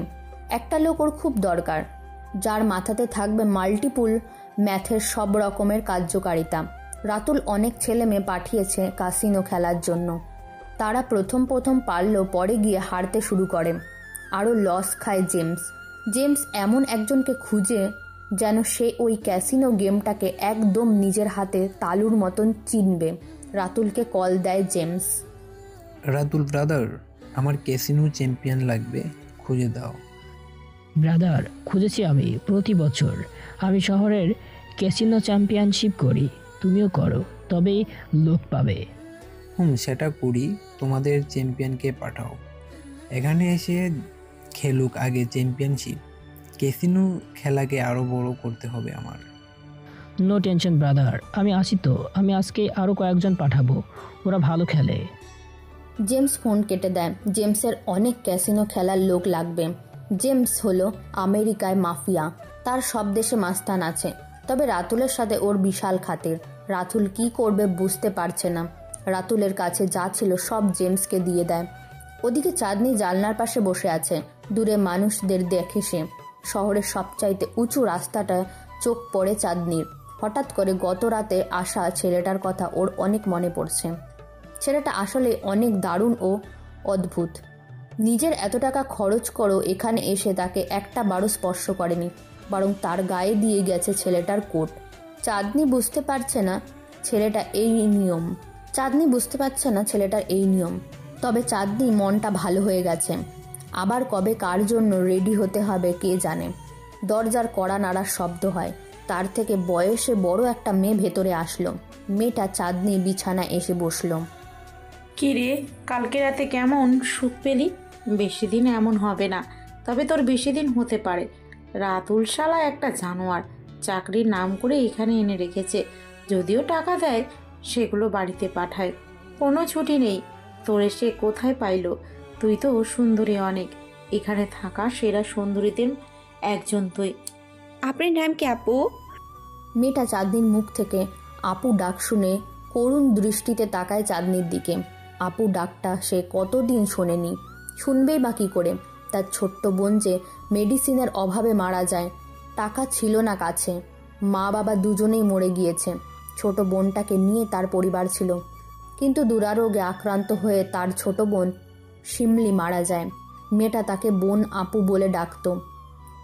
একটা লোক ওর খুব দরকার, যার মাথাতে থাকবে মাল্টিপুল ম্যাথের সব রকমের কার্যকারিতা। রাতুল অনেক ছেলে মেয়ে পাঠিয়েছে কাসিনো খেলার জন্য। তারা প্রথম পারলেও পরে গিয়ে হারতে শুরু করে। আরও লস খায় জেমস। জেমস এমন একজনকে খুঁজে যেন সে ওই ক্যাসিনো গেমটাকে একদম নিজের হাতে তালুর মতন চিনবে। রাতুলকে কল দেয় জেমস। রাতুল ব্রাদার, আমার ক্যাসিনো চ্যাম্পিয়ন লাগবে, খুঁজে দাও। ব্রাদার, খুঁজেছি আমি প্রতি বছর। আমি শহরের ক্যাসিনো চ্যাম্পিয়নশিপ করি, তুমিও করো, তবেই লোক পাবে। সেটা করি। তোমাদের চ্যাম্পিয়নকে পাঠাও, এখানে এসে খেলুক আগে চ্যাম্পিয়নশিপ। ক্যাসিনো খেলাকে আরও বড় করতে হবে আমার। নো টেনশন ব্রাদার, আমি আছি তো। আমি আজকে আরও কয়েকজন পাঠাবো, ওরা ভালো খেলে। জেমস ফোন কেটে দেয়। জেমসের অনেক ক্যাসিনো খেলার লোক লাগবে। জেমস হলো আমেরিকায় মাফিয়া। তার সব দেশে মাস্তান আছে। তবে রাতুলের সাথে ওর বিশাল খাতির। রাতুল কি করবে বুঝতে পারছে না। রাতুলের কাছে যা ছিল সব জেমসকে দিয়ে দেয়। ওদিকে চাঁদনি জানলার পাশে বসে আছে। দূরে মানুষদের দেখে সে। শহরের সবচাইতে উঁচু রাস্তাটা চোখ পড়ে চাঁদনির। হঠাৎ করে গত রাতে আসা ছেলেটার কথা ওর অনেক মনে পড়ছে। ছেলেটা আসলে অনেক দারুণ ও অদ্ভুত। নিজের এত টাকা খরচ করো এখানে এসে তাকে একটা বারও স্পর্শ করেনি, বরং তার গায়ে দিয়ে গেছে ছেলেটার কোট। চাঁদনি বুঝতে পারছে না ছেলেটার এই নিয়ম। তবে চাঁদনি মনটা ভালো হয়ে গেছে। আবার কবে কার জন্য রেডি হতে হবে কে জানে। দরজার কড়া নাড়ার শব্দ হয়। তার থেকে বয়সে বড় একটা মেয়ে ভেতরে আসলো। মেয়েটা চাঁদনি বিছানায় এসে বসলো। কি রে, কালকে রাতে কেমন সুখ পেলি? বেশি দিন এমন হবে না, তবে তোর বেশি দিন হতে পারে। রাতুল শালা একটা জানোয়ার, চাকরির নাম করে এখানে এনে রেখেছে। যদিও টাকা দেয়, সেগুলো বাড়িতে পাঠায়। কোনো ছুটি নেই। তোরে সে কোথায় পাইল? তুই তো সুন্দরী অনেক, এখানে থাকা সেরা সুন্দরীদের একজন তুই। আপনার নাম কি আপু? মেয়েটা চাঁদনির মুখ থেকে আপু ডাক শুনে করুণ দৃষ্টিতে তাকায় চাঁদনির দিকে। আপু ডাকটা সে কতদিন শোনেনি, শুনবেই বা কী করে। তার ছোট্ট বোন যে মেডিসিনের অভাবে মারা যায়, টাকা ছিল না কাছে। মা বাবা দুজনেই মরে গিয়েছে। ছোট বোনটাকে নিয়ে তার পরিবার ছিল, কিন্তু দুরারোগে আক্রান্ত হয়ে তার ছোট বোন শিমলি মারা যায়। মেয়েটা তাকে বোন আপু বলে ডাকত।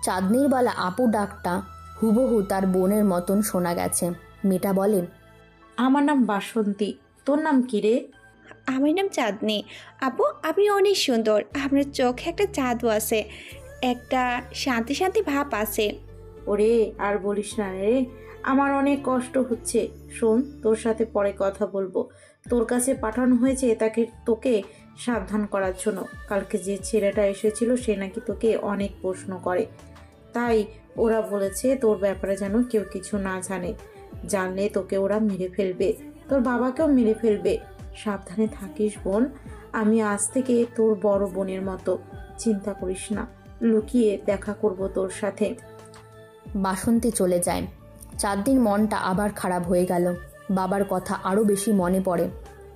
চাঁদনির বেলা আপু ডাকটা হুবহু তার বোনের মতন শোনা গেছে। মেয়েটা বলে, আমার নাম বাসন্তী, তোর নাম কি রে? আমার নাম চাঁদনি। আপু, আপনি অনেক সুন্দর। আপনার চোখে একটা জাদু আছে, একটা শান্তি শান্তি ভাব আছে। ওরে আর বলিস না রে, আমার অনেক কষ্ট হচ্ছে। শোন, তোর সাথে পরে কথা বলবো। তোর কাছে পাঠানো হয়েছে তোকে সাবধান করার জন্য। কালকে যে ছেলেটা এসেছিল সে নাকি তোকে অনেক প্রশ্ন করে, তাই ওরা বলেছে তোর ব্যাপারে যেন কেউ কিছু না জানে। জানলে তোকে ওরা মেরে ফেলবে, তোর বাবাকেও মেরে ফেলবে। সাবধানে থাকিস বোন। আমি আজ থেকে তোর বড় বোনের মতো, চিন্তা করিস না। লুকিয়ে দেখা করব তোর সাথে। বাসন্তী চলে যায়। চাঁদনির মনটা আবার খারাপ হয়ে গেল। বাবার কথা আরও বেশি মনে পড়ে।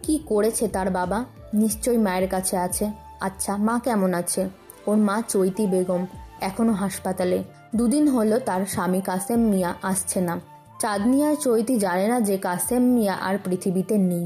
কি করেছে তার বাবা? নিশ্চয়ই মায়ের কাছে আছে। আচ্ছা, মা কেমন আছে? ওর মা চৈতি বেগম এখনও হাসপাতালে। 2 দিন হলো তার স্বামী কাসেম মিয়া আসছে না। চাঁদনি আর চৈতি জানে না যে কাসেম মিয়া আর পৃথিবীতে নেই।